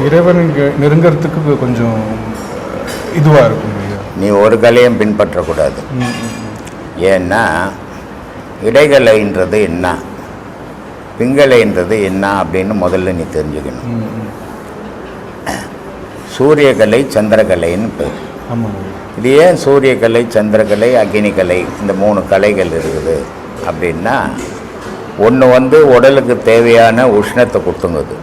இறைவனுக்கு நெருங்கிறதுக்கு கொஞ்சம் இதுவாக இருக்கும். நீ ஒரு கலையும் பின்பற்றக்கூடாது. ஏன்னா இடைகலைன்றது என்ன, பிங்கலைன்றது என்ன அப்படின்னு முதல்ல நீ தெரிஞ்சுக்கணும். சூரியகலை சந்திரகலைன்னு பேர். இது ஏன் சூரியகலை சந்திரகலை அக்னிகலை இந்த 3 கலைகள் இருக்குது அப்படின்னா, ஒன்று உடலுக்கு தேவையான உஷ்ணத்தை கொடுத்துங்குது.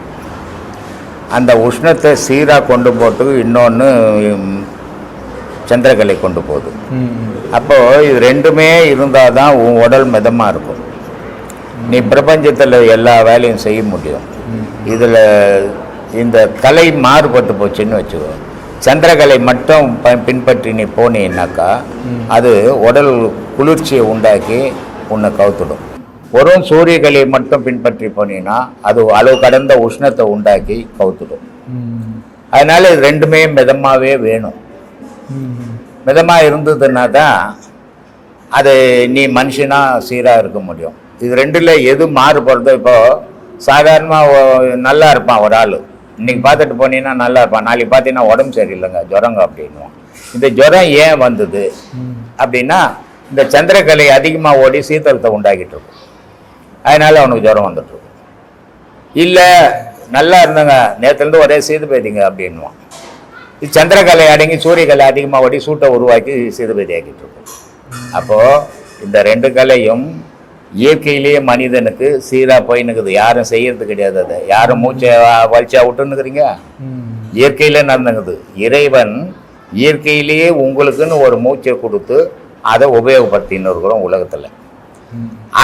அந்த உஷ்ணத்தை சீராக கொண்டு போகிறதுக்கு இன்னொன்று சந்திரகலை கொண்டு போகுது. அப்போது இது ரெண்டுமே இருந்தால் தான் உன் உடல் மிதமாக இருக்கும். நீ பிரபஞ்சத்தில் எல்லா வேலையும் செய்ய முடியும். இதில் இந்த கலை மாறுபட்டு போச்சுன்னு வச்சுக்கோ. சந்திரகலை மட்டும் பின்பற்றி நீ போனீன்னாக்கா அது உடல் குளிர்ச்சியை உண்டாக்கி உன்னை கவுத்துடும். ஒரு சூரியகலையை மட்டும் பின்பற்றி போனீங்கன்னா அது அளவு கடந்த உஷ்ணத்தை உண்டாக்கி கவுத்துடும். அதனால இது ரெண்டுமே மிதமாகவே வேணும். மிதமாக இருந்ததுன்னா தான் அது நீ மனுஷனாக சீராக இருக்க முடியும். இது ரெண்டில் எது மாறுபடுறதோ, இப்போது சாதாரணமாக நல்லா இருப்பான் ஒரு ஆள், இன்றைக்கி பார்த்துட்டு போனீங்கன்னா நல்லா இருப்பான், நாளைக்கு பார்த்தீங்கன்னா உடம்பு சரியில்லைங்க ஜுரங்க அப்படின்னுவான். இந்த ஜுரம் ஏன் வந்தது அப்படின்னா, இந்த சந்திரகலை அதிகமாக ஓடி சீத்தளத்தை உண்டாக்கிட்டு இருக்கும். அதனால் அவனுக்கு ஜுரம் வந்துட்டுருக்கும். இல்லை நல்லா இருந்தாங்க நேற்றுலேருந்து ஒரே சீது பேதிங்க அப்படின்வான். இது சந்திரகலை அடங்கி சூரியகலை அதிகமாக ஓடி சூட்டை உருவாக்கி சீது பேதி ஆக்கிட்டு இருக்கும். அப்போது இந்த 2 கலையும் இயற்கையிலேயே மனிதனுக்கு சீராக போயின்னுக்குது. யாரும் செய்யறது கிடையாது. அதை யாரும் மூச்சை வலிச்சா விட்டுன்னுக்குறீங்க, இயற்கையிலே நடந்துங்குது. இறைவன் இயற்கையிலேயே உங்களுக்குன்னு ஒரு மூச்சை கொடுத்து அதை உபயோகப்படுத்தின்னு இருக்கிறோம் உலகத்தில்.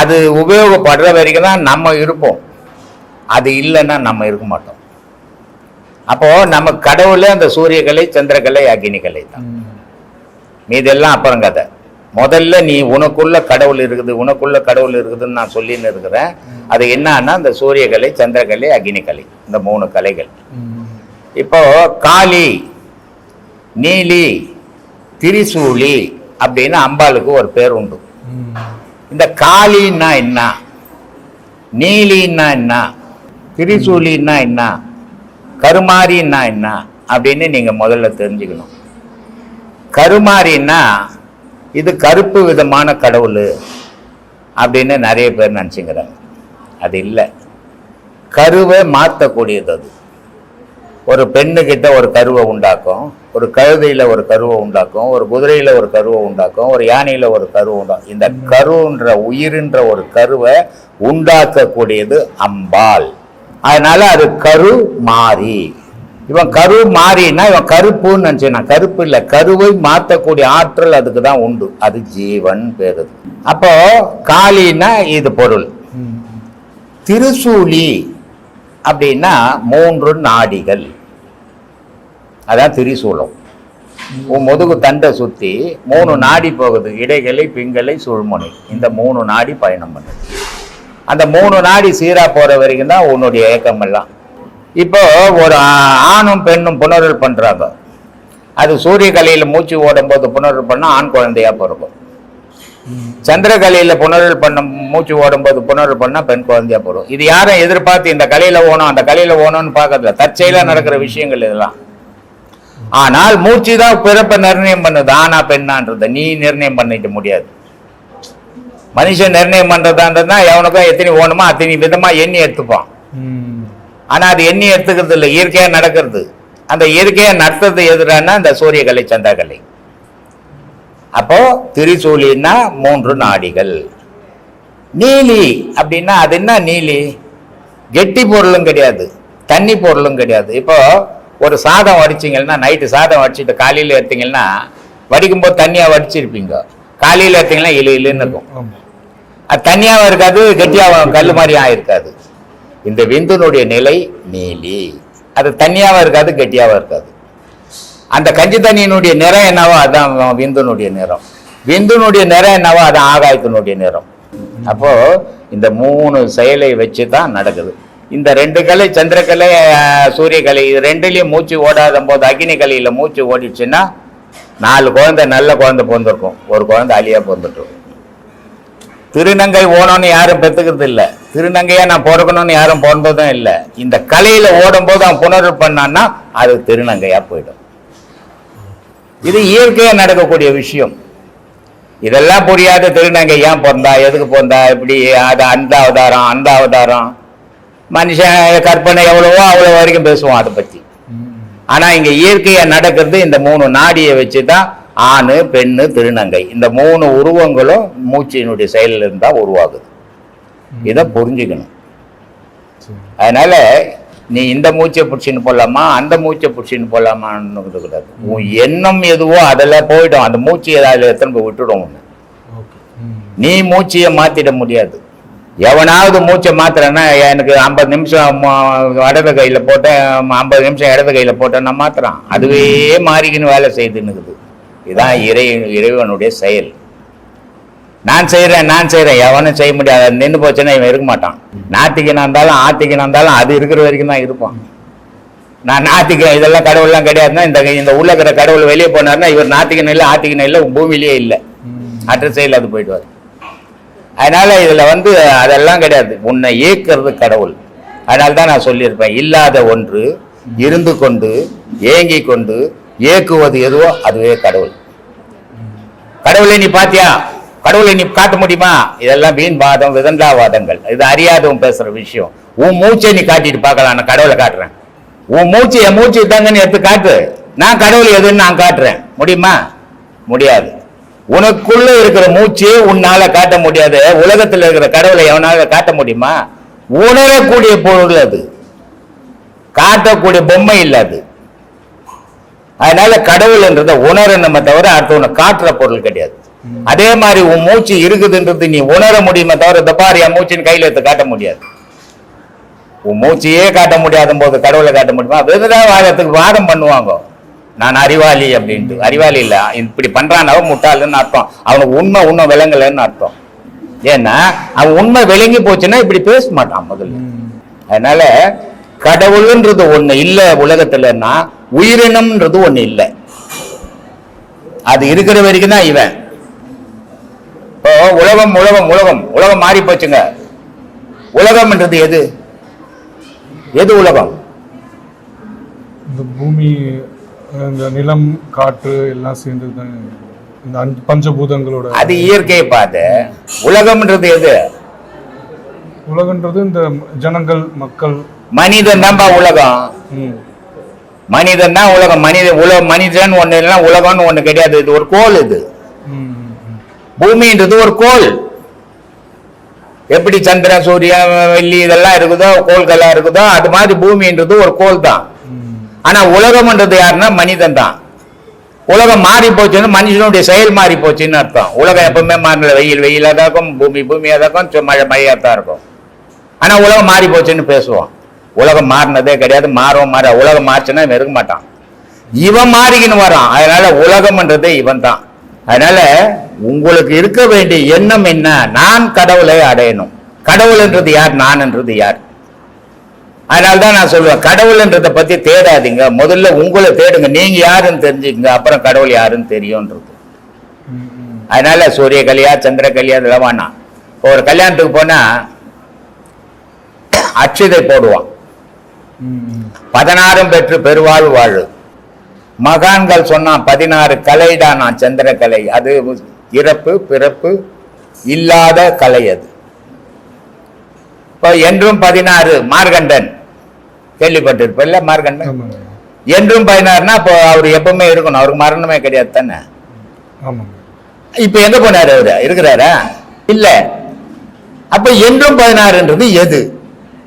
அது உபயோகப்படுற வரைக்கும் தான் நம்ம இருப்போம். அது இல்லைன்னா நம்ம இருக்க மாட்டோம். அப்போது நம்ம கடவுளே அந்த சூரியகலை சந்திரகலை அக்னிகலை தான். மீதெல்லாம் அப்புறம் கதை. முதல்ல நீ உனக்குள்ள கடவுள் இருக்குது, உனக்குள்ள கடவுள் இருக்குதுன்னு நான் சொல்லின்னு இருக்கிறேன். அது என்னன்னா இந்த சூரியகலை சந்திரகலை அக்னிகலை இந்த 3 கலைகள். இப்போ காளி நீலி திரிசூலி அப்படின்னு அம்பாளுக்கு ஒரு பேர் உண்டு. இந்த காளின்னா என்ன, நீலின்னா என்ன, திரிசூலின்னா என்ன, கருமாரின்னா என்ன அப்படின்னு நீங்க முதல்ல தெரிஞ்சுக்கணும். கருமாரின்னா இது கருப்பு விதமான கடவுள் அப்படின்னு நிறைய பேர் நினச்சிங்கிறாங்க. அது இல்லை, கருவை மாற்றக்கூடியது. அது ஒரு பெண்ணுக்கிட்ட ஒரு கருவை உண்டாக்கும், ஒரு கழுதையில் ஒரு கருவை உண்டாக்கும், ஒரு குதிரையில் ஒரு கருவை உண்டாக்கும், ஒரு யானையில் ஒரு கருவை உண்டாக்கும். இந்த கருன்ற உயிரின்ற ஒரு கருவை உண்டாக்கக்கூடியது அம்பாள். அதனால அது கரு மாறி. இவன் கரு மாறினா இவன் கருப்புன்னு நினச்சினா, கருப்பு இல்லை, கருவை மாற்றக்கூடிய ஆற்றல் அதுக்கு தான் உண்டு. அது ஜீவன் பேரு. அப்போ காளின்னா இது பொருள். திரிசூலி அப்படின்னா 3 நாடிகள், அதான் திரிசூலம். உன் முதுகு தண்டை சுற்றி 3 நாடி போகுது. இடைகளை பிங்களை சுழ்முனை இந்த 3 நாடி பயணம் பண்ணுது. அந்த 3 நாடி சீராக போகிற வரைக்கும் தான் உன்னுடைய இயக்கம் எல்லாம். இப்போ ஒரு ஆணும் பெண்ணும் புணர்வு பண்ணுறாங்க. அது சூரியகலையில் மூச்சு ஓடும்போது புணர்வு பண்ணால் ஆண் குழந்தையா பிறக்கும். சந்திரகலையில் புணர்வு பண்ண மூச்சு ஓடும்போது புணர்வு பண்ணால் பெண் குழந்தையா பிறக்கும். இது யாரும் எதிர்பார்த்து இந்த கலையில் ஓணும் அந்த கலையில் ஓணும்னு பார்க்கறதில்ல, தற்செயலாக நடக்கிற விஷயங்கள் இதெல்லாம். ஆனால் மூச்சு தான் பிறப்பை நிர்ணயம் பண்ணுது, ஆனா பெண்ணான்றதை நீ நிர்ணயம் பண்ணிக்க முடியாது. மனுஷன் நிர்ணயம் பண்றதான்றதுனா எவனுக்கும் எத்தனை ஓணுமோ அத்தனை விதமா எண்ணி எடுத்துப்பான். ஆனா அது எண்ணி எடுத்துக்கிறது இல்லை, இயற்கையா நடக்கிறது. அந்த இயற்கையா நடத்துறது எதுனா இந்த சூரியகலை சந்திரகலை. அப்போ திரிசூலின்னா 3 நாடிகள். நீலி அப்படின்னா அது என்ன, நீலி கெட்டி பொருளும் கிடையாது, தண்ணி பொருளும் கிடையாது. இப்போ ஒரு சாதம் வடிச்சிங்கன்னா, நைட்டு சாதம் வடிச்சிட்டு காலையில் எடுத்தீங்கன்னா வடிக்கும் போது தண்ணியாக வடிச்சிருப்பீங்க, காலையில் எடுத்தீங்கன்னா இழுன்னு இருக்கும். அது தண்ணியாகவும் இருக்காது, கெட்டியாகவும் கல் மாதிரியாக இருக்காது. இந்த விந்துனுடைய நிலை நீலி, அது தண்ணியாகவும் இருக்காது கெட்டியாகவும் இருக்காது. அந்த கஞ்சி தண்ணியினுடைய நிறம் என்னவோ அதுதான் விந்துனுடைய நிறம், விந்துனுடைய நிறம் என்னவோ அதுதான் ஆகாயத்தினுடைய நிறம். அப்போ இந்த 3 செயலை வச்சு தான் நடக்குது. இந்த 2 கலை, சந்திரகலை சூரியகலை, இது 2லயும் மூச்சு ஓடாத போது அக்னி கலையில் மூச்சு ஓடிச்சுன்னா 4 குழந்தை நல்ல குழந்தை பிறந்திருக்கும், ஒரு குழந்தை அழியா பிறந்துட்டு. திருநங்கை ஓடணும்னு யாரும் பெற்றுக்கிறது இல்லை. திருநங்கையா நான் பிறக்கணும்னு யாரும் பிறந்ததும் இல்லை. இந்த கலையில ஓடும் போது அவன் புணர்வு பண்ணான்னா அது திருநங்கையா போயிடும். இது இயற்கையா நடக்கக்கூடிய விஷயம். இதெல்லாம் புரியாத திருநங்கை ஏன் பிறந்தா, எதுக்கு பிறந்தா, இப்படி அது அந்த அவதாரம் அந்த அவதாரம், மனுஷன் கற்பனை எவ்வளவோ அவ்வளோ வரைக்கும் பேசுவோம் அதை பற்றி. ஆனா இங்க இயற்கையா நடக்கிறது இந்த 3 நாடியை வச்சுதான் ஆணு பெண்ணு திருநங்கை இந்த 3 உருவங்களும் மூச்சினுடைய செயலில் இருந்தா உருவாகுது. இதை புரிஞ்சுக்கணும். அதனால நீ இந்த மூச்சை பிடிச்சின்னு போடலாமா அந்த மூச்சை பிடிச்சின்னு போடலாமான்னு கூடாது. உன் எண்ணம் எதுவோ அதில் போயிடும். அந்த மூச்சு அதில் எத்தனை போய் விட்டுடும். ஒன்று நீ மூச்சையை மாத்திட முடியாது. எவனாவது மூச்சை மாத்துறேன்னா எனக்கு 50 நிமிஷம் இடது கையில் போட்டேன், 50 நிமிஷம் இடது கையில் போட்டேன் நான் மாத்துறான். அதுவே மாறிக்கின்னு வேலை செய்துன்னுக்குது. இதுதான் இறைவனுடைய செயல். நான் செய்கிறேன் எவனும் செய்ய முடியாது. அது நின்று போச்சுன்னா இவன் இருக்க மாட்டான். நாத்திகனா இருந்தாலும் ஆத்திகனா இருந்தாலும் அது இருக்கிற வரைக்கும் தான் இருப்பான். நான் நாத்திகன் இதெல்லாம் கடவுள்லாம் கிடையாதுன்னா இந்த உள்ள இருக்கிற கடவுள் வெளியே போனார்னா இவர் நாத்திகன் இல்லை ஆத்திகன் இல்லை பூமியிலேயே இல்லை, அற்ற செயல் அது போயிடுவார். அதனால இதுல அதெல்லாம் கிடையாது. உன்னை இயக்கிறது கடவுள். அதனால தான் நான் சொல்லியிருப்பேன், இல்லாத ஒன்று இருந்து கொண்டு ஏங்கி கொண்டு இயக்குவது எதுவோ அதுவே கடவுள். கடவுளை நீ பாத்தியா, கடவுளை நீ காட்ட முடியுமா? இதெல்லாம் வீண் வாதம் விதண்டாவாதங்கள். இது அறியாதவன் பேசுற விஷயம். உன் மூச்சை நீ காட்டிட்டு பார்க்கலாம். நான் கடவுளை காட்டுறேன். உன் மூச்சு என் மூச்சு தாங்கன்னு எடுத்து காட்டு. நான் கடவுள் எதுன்னு நான் காட்டுறேன். முடியுமா? முடியாது. உனக்குள்ள இருக்கிற மூச்சு உன்னால காட்ட முடியாது. உலகத்தில் இருக்கிற கடவுளை எவனால காட்ட முடியுமா? உணரக்கூடிய பொருள் அது, காட்டக்கூடிய பொம்மை இல்லை அது. அதனால கடவுள்ன்றத உணரணுமே தவிர அடுத்தவனை காட்டுற பொருள் கிடையாது. அதே மாதிரி உன் மூச்சு இருக்குதுன்றது நீ உணர முடியுமே தவிர இந்த பாரு என் மூச்சின் கையில எடுத்து காட்ட முடியாது. உன் மூச்சையே காட்ட முடியாத போது கடவுளை காட்ட முடியுமா? வாதத்துக்கு வாதம் பண்ணுவாங்க, நான் அறிவாளி அப்படின்ட்டு. அறிவாளி இல்லை, இப்படி பண்றான் அவன் முட்டாளுன்னு அர்த்தம். அவனுக்கு உண்மை விளங்கலைன்னு அர்த்தம். ஏன்னா அவன் உண்மை விளங்கி போச்சுன்னா இப்படி பேச மாட்டான் முதல்ல. அதனால கடவுள்ன்றது ஒண்ணு இல்ல உலகத்துலன்னா உயிரினம்ன்றது ஒண்ணு இல்லை. அது இருக்கிற வரைக்கும் தான் இவன். இப்போ உலகம் உலகம் உலகம் உலகம் மாறி போச்சுங்க. உலகம்ன்றது எது எது உலகம்? இந்த பூமி, இந்த நிலம், காற்று எல்லாம் சேர்ந்து தான் இந்த பஞ்சபூதங்களோட. அது இயற்கையை பார்த்து உலகம்ன்றது எது? உலகன்றது இந்த ஜனங்கள், மக்கள், மனிதன் தான்பா உலகம். மனிதன் தான் உலகம். மனிதன் ஒண்ணு இல்லைன்னா உலகம்னு ஒண்ணு கிடையாது. இது ஒரு கோள். இது பூமின்றது ஒரு கோள். எப்படி சந்திரன் சூரியன் வெள்ளி இதெல்லாம் இருக்குதோ, கோள்கள்லாம் இருக்குதோ, அது மாதிரி பூமின்றது ஒரு கோள் தான். ஆனா உலகம்ன்றது யாருன்னா மனிதன் தான். உலகம் மாறி போச்சுன்னு மனுஷனுடைய செயல் மாறி போச்சுன்னு அர்த்தம். உலகம் எப்பவுமே மாறல. வெயில் வெயிலாக தான் இருக்கும், பூமி பூமியாக தான் இருக்கும், மழை மழையாக தான் இருக்கும். ஆனா உலகம் மாறி போச்சுன்னு பேசுவோம். உலகம் மாறினதே கிடையாது. மாறவும் மாற உலகம் மாறிச்சுன்னா இவன் இருக்க மாட்டான். இவன் மாறிக்கின்னு வரான். அதனால உலகம்ன்றதே இவன் தான். அதனால உங்களுக்கு இருக்க வேண்டிய எண்ணம் என்ன? நான் கடவுளை அடையணும். கடவுள்ன்றது யார்? நான்ன்றது யார்? அதனால்தான் நான் சொல்லுவேன், கடவுள்ன்றதை பத்தி தேடாதீங்க. முதல்ல உங்களை தேடுங்க. நீங்க யாருன்னு தெரிஞ்சுக்கங்க, அப்புறம் கடவுள் யாருன்னு தெரியும்ன்றது. அதனால சூரிய கலியா சந்திர கலியா இதெல்லாம் வேணாம். இப்போ ஒரு கல்யாணத்துக்கு போனா அட்சதை போடுவான். 16 பெற்று பெருவாழ் வாழு. மகான்கள் சொன்னா 16 கலைடா. நான் சந்திர கலை. அது இறப்பு பிறப்பு இல்லாத கலை. அது இப்போ என்றும் 16 மார்கண்டன் கேள்விப்பட்டிருப்ப. மார்கண்டன் என்றும் 16னா இப்போ அவர் எப்பவுமே இருக்கணும். அவருக்கு மரணமே கிடையாது தானே. இப்ப எங்க போனாரு? அவரு இருக்கிறாரா? இல்ல. அப்ப என்றும் 16ன்றது எது?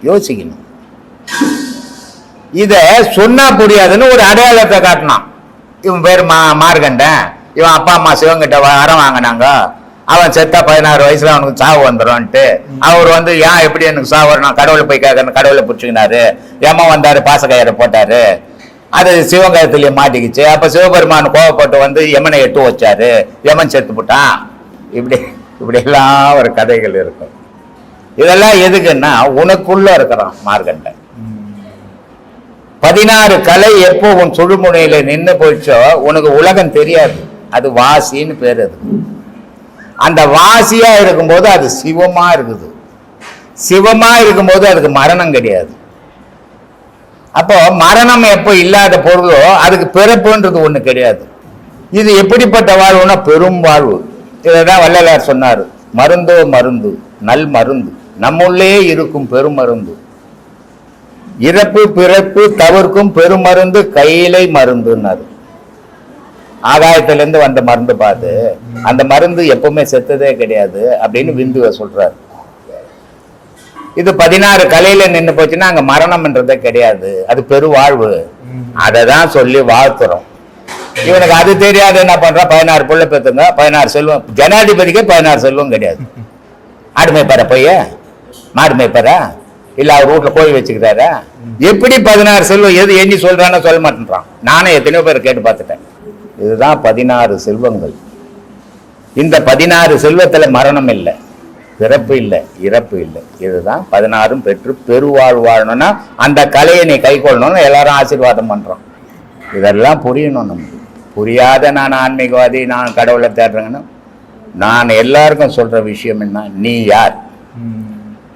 யோசிக்கணும். இத சொன்னா புரியாதுன்னு ஒரு அடையாளத்தை காட்டினான். இவன் பேர் மார்கண்டன். இவன் அப்பா அம்மா சிவங்கிட்ட வரம் வாங்கினாங்க. அவன் செத்தா 16 வயசுல அவனுக்கு சாவு வந்துடும்ட்டு. அவர் ஏன் எப்படி எனக்கு சாவு வரும்? நான் கடவுளை போய் கேட்கறேன். கடவுளை பிடிச்சிக்கினாரு. யம வந்தாரு, பாசக்கயிறை போட்டாரு. அது சிவகயத்திலேயே மாட்டிக்கிச்சு. அப்ப சிவபெருமான் கோவப்பட்டு யமனை எட்டு வச்சாரு. யமன் செத்து போட்டான். இப்படி எல்லாம் ஒரு கதைகள் இருக்கும். இதெல்லாம் எதுக்குன்னா உனக்குள்ள இருக்கிறான் மார்கண்டன். 16 கலை எப்போ உன் சுழுமுனையில நின்று போயிடுச்சோ உனக்கு உலகம் தெரியாது. அது வாசின்னு பேர். அது அந்த வாசியா இருக்கும்போது அது சிவமா இருக்குது. சிவமா இருக்கும்போது அதுக்கு மரணம் கிடையாது. அப்போ மரணம் எப்போ இல்லாத பொருளோ அதுக்கு பிறப்புன்றது ஒண்ணு கிடையாது. இது எப்படிப்பட்ட வாழ்வுனா பெரும் வாழ்வு. இதைதான் வள்ளலார் சொன்னார், மருந்தோ மருந்து நல் மருந்து நம்முள்ளே இருக்கும் பெருமருந்து, இறப்பு பிறப்பு தவிர்க்கும் பெருமருந்து கையிலை மருந்துன்னாரு. ஆகாயத்திலிருந்து வந்த மருந்து பார்த்து அந்த மருந்து எப்பவுமே செத்ததே கிடையாது அப்படின்னு விந்துவ சொல்றாரு. இது 16 கலையில நின்று போச்சுன்னா அங்க மரணம்ன்றதே கிடையாது, அது பெருவாழ்வு. அதை தான் சொல்லி வாழ்த்துறோம். இவனுக்கு அது தெரியாது, என்ன பண்றான், 16 புள்ள பெற்றுங்க, 16 செல்வம். ஜனாதிபதிக்கே 16 செல்வம் கிடையாது. ஆடு மேய்ப்பாரா பைய, மாடு மேய்ப்பாரா, இல்ல அவர் வீட்டுல கோழி வச்சுக்கிறாரா? எப்படி 16 செல்வம் எது எண்ணி சொல்றான்னு சொல்ல மாட்டேன்றான். நானே எத்தனையோ பேர் கேட்டு பார்த்துட்டேன். இதுதான் 16 செல்வங்கள். இந்த 16 செல்வத்துல மரணம் இல்லை, பிறப்பு இல்லை, இறப்பு இல்லை. இதுதான் 16 பெற்று பெருவாழ் வாழணும்னா அந்த கலையை நீ கை கொள்ளணும்னு எல்லாரும் ஆசீர்வாதம் பண்றோம். இதெல்லாம் புரியணும். நமக்கு புரியாத நான் ஆன்மீகவாதி, நான் கடவுளை தேடுறேங்கன்னு நான் எல்லாருக்கும் சொல்ற விஷயம் என்ன, நீ யார்,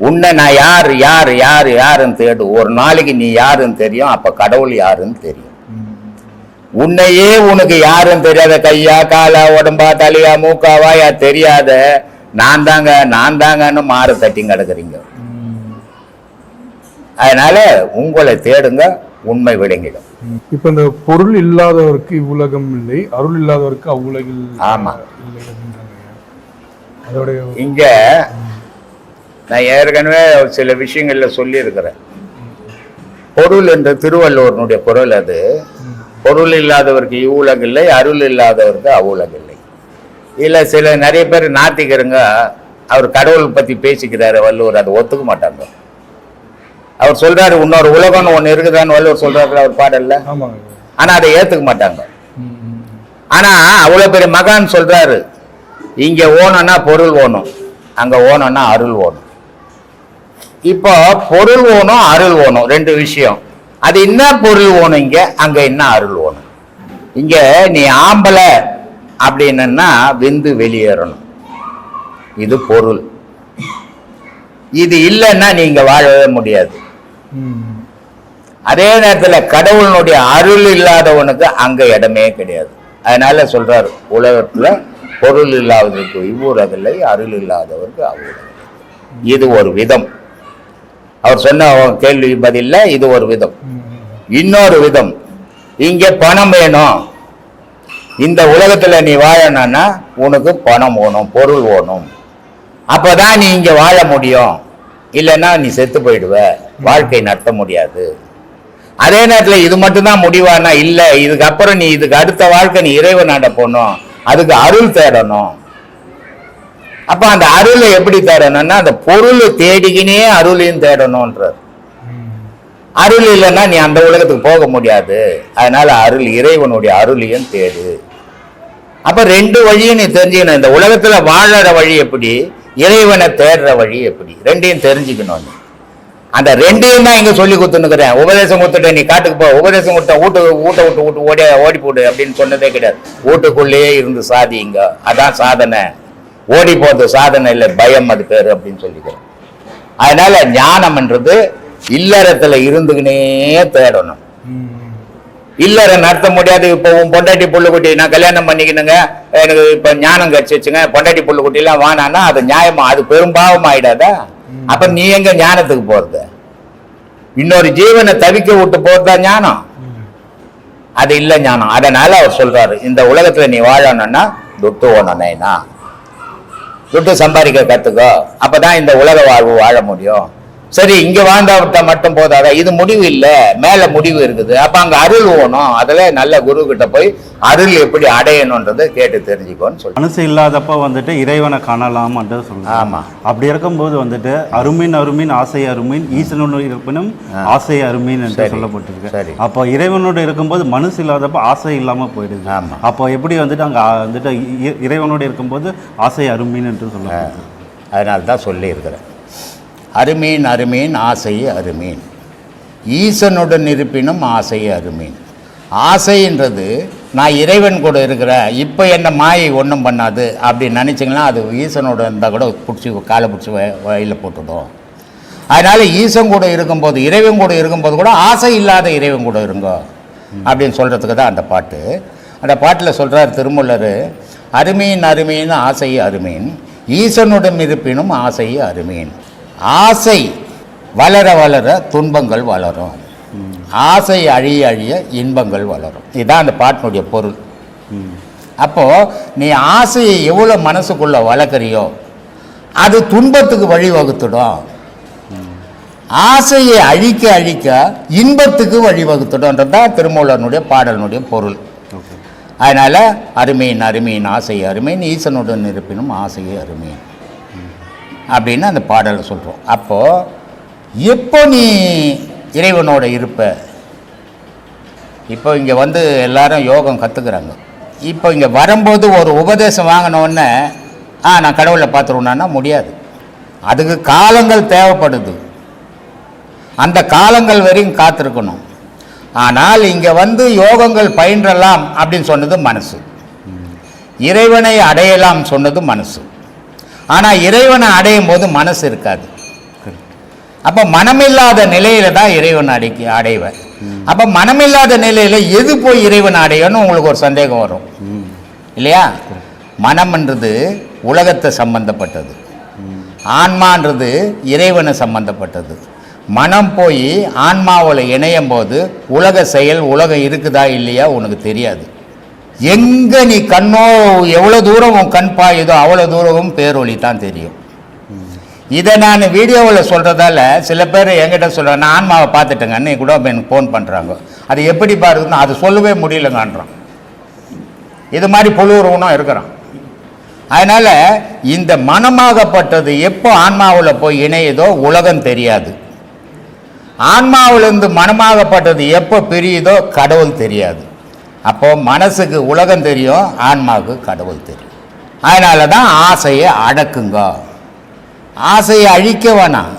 உன்னை நான் யார் யார் யார் யாருன்னு தேடு. ஒரு நாளைக்கு நீ யாருன்னு தெரியும், அப்ப கடவுள் யாருன்னு தெரியும். உன்னையே உனக்கு யாருன்னு தெரியாத, கையா காலா உடம்பா தலையா மூக்கா வாயா தெரியாத நான் தாங்கன்னு மாறு தட்டி கிடக்குறீங்க. அதனால உங்களை தேடுங்க, உண்மை விளங்கிடும். இப்ப இந்த பொருள் இல்லாதவருக்கு இவ்வுலகம் இல்லை, அருள் இல்லாதவருக்கு அவ்வுலகில். ஆமா, அதோடைய இங்க நான் ஏற்கனவே சில விஷயங்கள்ல சொல்லி இருக்கிறேன். பொருள் என்ற திருவள்ளுவனுடைய குரல் அது. பொருள் இல்லாதவருக்கு இவ்வுலகம் இல்லை, அருள் இல்லாதவருக்கு அவ்வுலகம் இல்லை. இல்ல சில நிறைய பேர் நாத்திக்கிறங்க, அவர் கடவுள் பத்தி பேசிக்கிறாரு வள்ளுவர், அதை ஒத்துக்க மாட்டாங்க. அவர் சொல்றாரு இன்னொரு உலகம்னு ஒண்ணு இருக்குதான்னு வள்ளுவர் சொல்றாரு அவர் பாடல்ல. ஆனா அதை ஏத்துக்க மாட்டாங்க. ஆனா அவ்வளவு பெரிய மகான் சொல்றாரு, இங்க ஓணும்னா பொருள் ஓணும், அங்க ஓணும்னா அருள் ஓணும். இப்போ பொருள் ஓணும் அருள் ஓணும் ரெண்டு விஷயம். அது என்ன பொருள் ஓணும் இங்க, அங்க என்ன அருள் ஓணும். இங்க நீ ஆம்பளை அப்படின்னா விந்து வெளியேறணும், இது பொருள். இது இல்லைன்னா நீங்க வாழவே முடியாது. அதே நேரத்துல கடவுளுடைய அருள் இல்லாதவனுக்கு அங்க இடமே கிடையாது. அதனால சொல்றாரு, உலகத்துல பொருள் இல்லாதவருக்கு இவ்வுலகில்லை, அருள் இல்லாதவருக்கு அவ்வுலகில்லை. இது ஒரு விதம். அவர் சொன்ன கேள்வி பதில்ல இது ஒரு விதம். இன்னொரு விதம், இங்க பணம் வேணும், இந்த உலகத்துல நீ வாழணும்னா உனக்கு பணம் வேணும், பொருள் வேணும், அப்பதான் நீ இங்க வாழ முடியும். இல்லைன்னா நீ செத்து போயிடுவ, வாழ்க்கை நடத்த முடியாது. அதே நேரத்துல இது மட்டும்தான் முடிவானா இல்ல, இதுக்கு அப்புறம் நீ இதுக்கு அடுத்த வாழ்க்கை நீ இறைவனாண்ட போகணும், அதுக்கு அருள் தேடணும். அப்ப அந்த அருளை எப்படி தேடணும்னா அந்த பொருள் தேடிக்கினே அருளையும் தேடணும்ன்றார். அருள் இல்லைன்னா நீ அந்த உலகத்துக்கு போக முடியாது. அதனால அருள், இறைவனுடைய அருளையும் தேடு. அப்ப ரெண்டு வழியும் நீ தெரிஞ்சுக்கணும். இந்த உலகத்துல வாழற வழி எப்படி, இறைவனை தேடுற வழி எப்படி, ரெண்டையும் தெரிஞ்சுக்கணும். அந்த ரெண்டையும் தான் இங்க சொல்லி கொடுத்துன்னுக்கிறேன். உபதேசம் கொடுத்துட்டு நீ காட்டுக்கு போ, உபதேசம் கொடுத்த ஊட்ட விட்டு ஓடி போடு அப்படின்னு சொன்னதே கிடையாது. வீட்டுக்குள்ளேயே இருந்து சாதிங்க, அதான் சாதனை. ஓடி போறது சாதனை இல்லை, பயம் அது பேரு அப்படின்னு சொல்லிக்கிறேன். அதனால ஞானம்ன்றது இல்லறத்துல இருந்துக்கினே தேடணும். இல்லற நடத்த முடியாது. இப்போ உன் பொண்டாட்டி புள்ளுக்குட்டி நான் கல்யாணம் பண்ணிக்கணுங்க, எனக்கு இப்ப ஞானம் கிடைச்சிச்சுங்க, பொண்டாட்டி புள்ளுக்குட்டி எல்லாம் வானான்னா அது நியாயமா, அது பெரும்பாவம் ஆயிடாதா? அப்ப நீ எங்க ஞானத்துக்கு போறது? இன்னொரு ஜீவனை தவிக்க விட்டு போறதா ஞானம்? அது இல்ல ஞானம். அதனால அவர் சொல்றாரு, இந்த உலகத்துல நீ வாழணும்னா துட்டு ஓனேனா, துட்டு சம்பாதிக்க கத்துக்கோ, அப்பதான் இந்த உலக வாழ்வு வாழ முடியும். சரி, இங்க வாழ்ந்தா மட்டும் போதாதா? இது முடிவு இல்ல, மேல முடிவு இருக்குது. அப்ப அங்க அருள் ஓணும். அதுல நல்ல குரு கிட்ட போய் அருள் எப்படி அடையணும்ன்றதை கேட்டு தெரிஞ்சுக்கோன்னு சொல்லி. மனசு இல்லாதப்ப வந்துட்டு இறைவனை காணலாம் சொல்லுங்க. ஆமா, அப்படி இருக்கும்போது வந்துட்டு அருமீன் அருமீன் ஆசை அருமீன் ஈசனுடைய இருப்பினும் ஆசை அருமீன் என்று சொல்லப்பட்டிருக்கு. அப்போ இறைவனோட இருக்கும்போது மனசு இல்லாதப்ப ஆசை இல்லாம போயிடுது. அப்போ எப்படி வந்துட்டு அங்க வந்துட்டு இறைவனோட இருக்கும்போது ஆசை அருமீன் என்று சொல்லப்படுது. அதனால்தான் சொல்லி இருக்கிறேன், அருமீன் அருமீன் ஆசை அருமீன், ஈசனுடன் இருப்பினும் ஆசை அருமீன். ஆசைன்றது நான் இறைவன் கூட இருக்கிறேன், இப்போ என்ன மாயை ஒன்றும் பண்ணாது அப்படின்னு நினச்சிங்கன்னா அது ஈசனோட இருந்தால் கூட பிடிச்சி காலை பிடிச்சி வயலில் போட்டுடும். அதனால் ஈசன் கூட இருக்கும்போது, இறைவன் கூட இருக்கும்போது கூட ஆசை இல்லாத இறைவன் கூட இருங்கோ அப்படின்னு சொல்கிறதுக்கு தான் அந்த பாட்டு. அந்த பாட்டில் சொல்கிறார் திருமூலர், அருமீன் அருமீன் ஆசை அருமீன், ஈசனுடன் இருப்பினும் ஆசை அருமீன். ஆசை வளர வளர துன்பங்கள் வளரும், ஆசை அழிய அழிய இன்பங்கள் வளரும். இதுதான் அந்த பாட்டினுடைய பொருள். அப்போது நீ ஆசையை எவ்வளோ மனசுக்குள்ளே வளர்க்குறியோ அது துன்பத்துக்கு வழிவகுத்துடும். ஆசையை அழிக்க அழிக்க இன்பத்துக்கு வழிவகுத்துடும்ன்றது தான் திருமூலனுடைய பாடலினுடைய பொருள். அதனால் அருமீன் அருமீன் ஆசை அருமீன், ஈசனுடன் இருப்பினும் ஆசையை அருமீன் அப்படின்னு அந்த பாடலை சொல்கிறோம். அப்போது எப்போ நீ இறைவனோட இருப்ப, இப்போ இங்கே வந்து எல்லாரும் யோகம் கற்றுக்குறாங்க. இப்போ இங்கே வரும்போது ஒரு உபதேசம் வாங்கினோடனே நான் கடவுளை பார்த்துருவேன்னா முடியாது. அதுக்கு காலங்கள் தேவைப்படுது, அந்த காலங்கள் வரையும் காத்திருக்கணும். ஆனால் இங்கே வந்து யோகங்கள் பயின்றலாம் அப்படின்னு சொன்னது மனசு, இறைவனை அடையலாம் சொன்னது மனசு. ஆனால் இறைவனை அடையும் போது மனசு இருக்காது. அப்போ மனமில்லாத நிலையில தான் இறைவன் அடைவேன். அப்போ மனமில்லாத நிலையில் எது போய் இறைவன் அடையணும் உங்களுக்கு ஒரு சந்தேகம் வரும் இல்லையா? மனம்ன்றது உலகத்தை சம்பந்தப்பட்டது, ஆன்மான்றது இறைவனை சம்பந்தப்பட்டது. மனம் போய் ஆன்மாவில் இணையும் போது உலக செயல், உலகம் இருக்குதா இல்லையா உனக்கு தெரியாது. எங்கே நீ கண்ணோ எவ்வளோ தூரம் உன் கண் பாயுதோ அவ்வளோ தூரமும் பேரொளி தான் தெரியும். இதை நான் வீடியோவில் சொல்கிறதால சில பேர் என்கிட்ட சொல்கிறேன், நான் ஆன்மாவை பார்த்துட்டேங்க, அன்னைக்கு கூட எனக்கு ஃபோன் பண்ணுறாங்க, அது எப்படி பாருதுன்னு அது சொல்லவே முடியலங்கன்றான். இது மாதிரி புழுவுறவனும் இருக்கிறான். அதனால் இந்த மனமாகப்பட்டது எப்போ ஆன்மாவில் போய் இணையுதோ உலகம் தெரியாது. ஆன்மாவிலிருந்து மனமாகப்பட்டது எப்போ பிரியுதோ கடவுள் தெரியாது. அப்போது மனசுக்கு உலகம் தெரியும், ஆன்மாவுக்கு கடவுள் தெரியும். அதனால தான் ஆசையை அடக்குங்க, ஆசையை அழிக்க வேணாம்,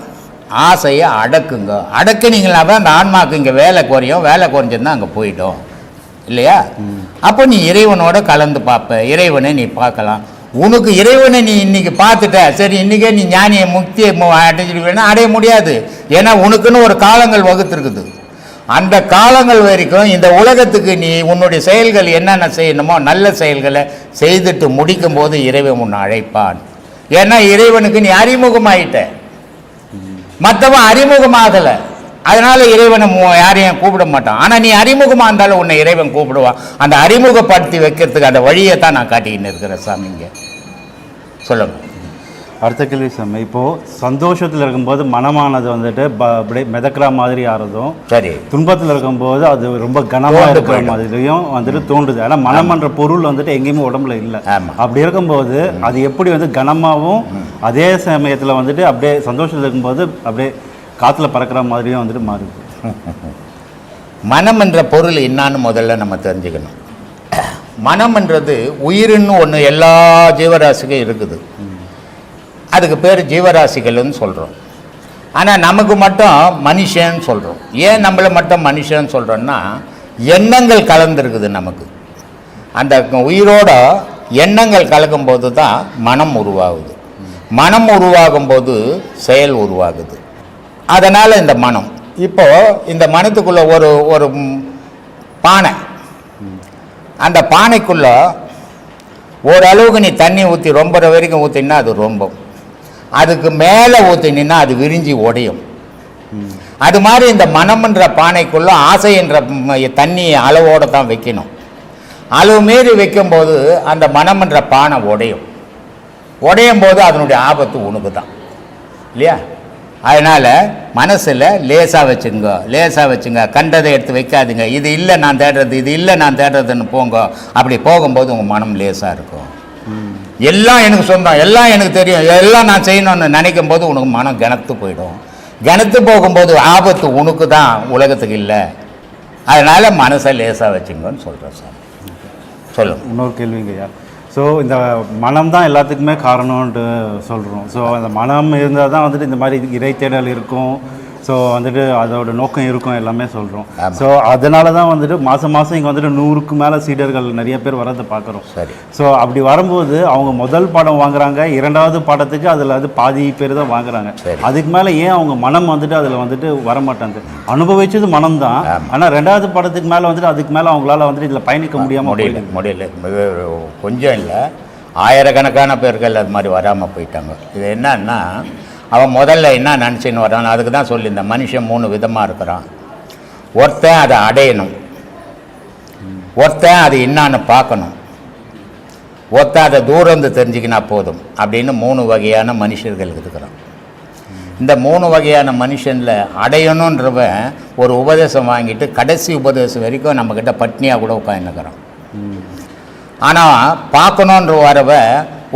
ஆசையை அடக்குங்க. அடக்குனீங்களாவே அந்த ஆன்மாவுக்கு இங்கே வேலை குறையும், வேலை குறைஞ்சதுன்னா அங்கே போயிடும் இல்லையா? அப்போ நீ இறைவனோட கலந்து பார்ப்ப, இறைவனை நீ பார்க்கலாம். உனக்கு இறைவனை நீ இன்னைக்கு பார்த்துட்ட, சரி இன்றைக்கே நீ ஞானியை முக்தியை அடைஞ்சிருக்கா அடைய முடியாது. ஏன்னா உனக்குன்னு ஒரு காலங்கள் வகுத்துருக்குது. அந்த காலங்கள் வரைக்கும் இந்த உலகத்துக்கு நீ உன்னுடைய செயல்கள் என்னென்ன செய்யணுமோ நல்ல செயல்களை செய்துட்டு முடிக்கும் போது இறைவன் உன்னை அழைப்பான். ஏன்னா இறைவனுக்கு நீ அறிமுகமாயிட்ட, மற்றவன் அறிமுகமாகலை. அதனால இறைவனை யாரையும் கூப்பிட மாட்டான். ஆனால் நீ அறிமுகமாக இருந்தாலும் உன்னை இறைவன் கூப்பிடுவான். அந்த அறிமுகப்படுத்தி வைக்கிறதுக்கு அந்த வழியை தான் நான் காட்டிக்கின்னு இருக்கிறேன் சாமிங்க. சொல்லுங்க. அடுத்த கேள்வி சாமி, இப்போது சந்தோஷத்தில் இருக்கும்போது மனமானது வந்துட்டு அப்படியே மிதக்கிற மாதிரி ஆறதும், சரி, துன்பத்தில் இருக்கும்போது அது ரொம்ப கனமாக இருக்கிற மாதிரியும் வந்துட்டு தோன்றுது. ஆனால் மனம்ன்ற பொருள் வந்துட்டு எங்கேயுமே உடம்புல இல்லை. அப்படி இருக்கும்போது அது எப்படி வந்து கனமாகவும் அதே சமயத்தில் வந்துட்டு அப்படியே சந்தோஷத்தில் இருக்கும்போது அப்படியே காற்றுல பறக்கிற மாதிரியும் வந்துட்டு மாறுது. மனம் என்ற பொருள் என்னான்னு முதல்ல நம்ம தெரிஞ்சுக்கணும். மனம்ன்றது உயிரின்னு ஒன்று எல்லா ஜீவராசிக்கும் இருக்குது. அதுக்கு பேர் ஜீவராசிகள்னு சொல்கிறோம். ஆனால் நமக்கு மட்டும் மனுஷன்னு சொல்கிறோம். ஏன் நம்மளை மட்டும் மனுஷன்னு சொல்கிறோன்னா எண்ணங்கள் கலந்துருக்குது நமக்கு. அந்த உயிரோட எண்ணங்கள் கலக்கும்போது தான் மனம் உருவாகுது. மனம் உருவாகும் போது செயல் உருவாகுது. அதனால் இந்த மனம், இப்போது இந்த மனத்துக்குள்ளே ஒரு ஒரு பானை, அந்த பானைக்குள்ளே ஓரளவுக்கு நீ தண்ணி ஊற்றி ரொம்ப வரைக்கும் ஊற்றினா அது ரொம்பம், அதுக்கு மேலே ஊற்றினா அது விரிஞ்சி உடையும். அது மாதிரி இந்த மனம்ன்ற பானைக்குள்ளே ஆசை என்ற தண்ணியை அளவோடு தான் வைக்கணும். அளவு மீறி வைக்கும்போது அந்த மனம்ன்ற பானை உடையும் போது அதனுடைய ஆபத்து உனக்கு தான் இல்லையா? அதனால் மனசில் லேசாக வச்சுங்க, கண்டதை எடுத்து வைக்காதுங்க. இது இல்லை நான் தேடுறது, இது இல்லை நான் தேடுறதுன்னு போங்க. அப்படி போகும்போது உங்கள் மனம் லேசாக இருக்கும். எல்லாம் எனக்கு சொந்தம், எல்லாம் எனக்கு தெரியும், எல்லாம் நான் செய்யணும்னு நினைக்கும் போது உனக்கு மனம் கனத்து போயிடும். கனத்து போகும்போது ஆபத்து உனக்கு தான், உலகத்துக்கு இல்லை. அதனால் மனசை லேசாக வச்சுங்கன்னு சொல்கிறேன் சார். சொல்லுங்கள். இன்னொரு கேள்விங்கய்யா. ஸோ இந்த மனம் தான் எல்லாத்துக்குமே காரணம்ன்ட்டு சொல்கிறோம். ஸோ அந்த மனம் இருந்தால் தான் வந்துட்டு இந்த மாதிரி இறை தேடல் இருக்கும். ஸோ வந்துட்டு அதோட நோக்கம் இருக்கும் எல்லாமே சொல்கிறோம். ஸோ அதனால தான் வந்துட்டு மாதம் இங்கே வந்துட்டு 100க்கு மேலே சீடர்கள் நிறைய பேர் வரதை பார்க்குறோம். சரி. ஸோ அப்படி வரும்போது அவங்க முதல் பாடம் வாங்குறாங்க, 2வது பாடத்துக்கு அதில் அது பாதி பேர் தான் வாங்குறாங்க. அதுக்கு மேலே ஏன் அவங்க மனம் வந்துட்டு அதில் வந்துட்டு வரமாட்டாங்க? அனுபவிச்சது மனம் தான், ஆனால் 2வது பாடத்துக்கு மேலே வந்துட்டு அதுக்கு மேலே அவங்களால வந்துட்டு இதில் பயணிக்க முடியல. கொஞ்சம் இல்லை, ஆயிரக்கணக்கான பேர்கள் அது மாதிரி வராமல் போயிட்டாங்க. இது என்னன்னா, அவன் முதல்ல என்ன நினச்சின்னு வரான், அதுக்கு தான் சொல்லியிருந்தேன். மனுஷன் 3 விதமாக இருக்கிறான். ஒருத்தன் அதை அடையணும், ஒருத்தன் அது என்னான்னு பார்க்கணும், ஒருத்தன் அதை தூரந்து தெரிஞ்சுக்கினா போதும் அப்படின்னு 3 வகையான மனுஷர்கள் இருக்கிறான். இந்த 3 வகையான மனுஷனில் அடையணுன்றவன் ஒரு உபதேசம் வாங்கிட்டு கடைசி உபதேசம் வரைக்கும் நம்மக்கிட்ட பட்னியாக கூட உட்காந்துக்கிறான். ஆனால் பார்க்கணுன்ற வரவ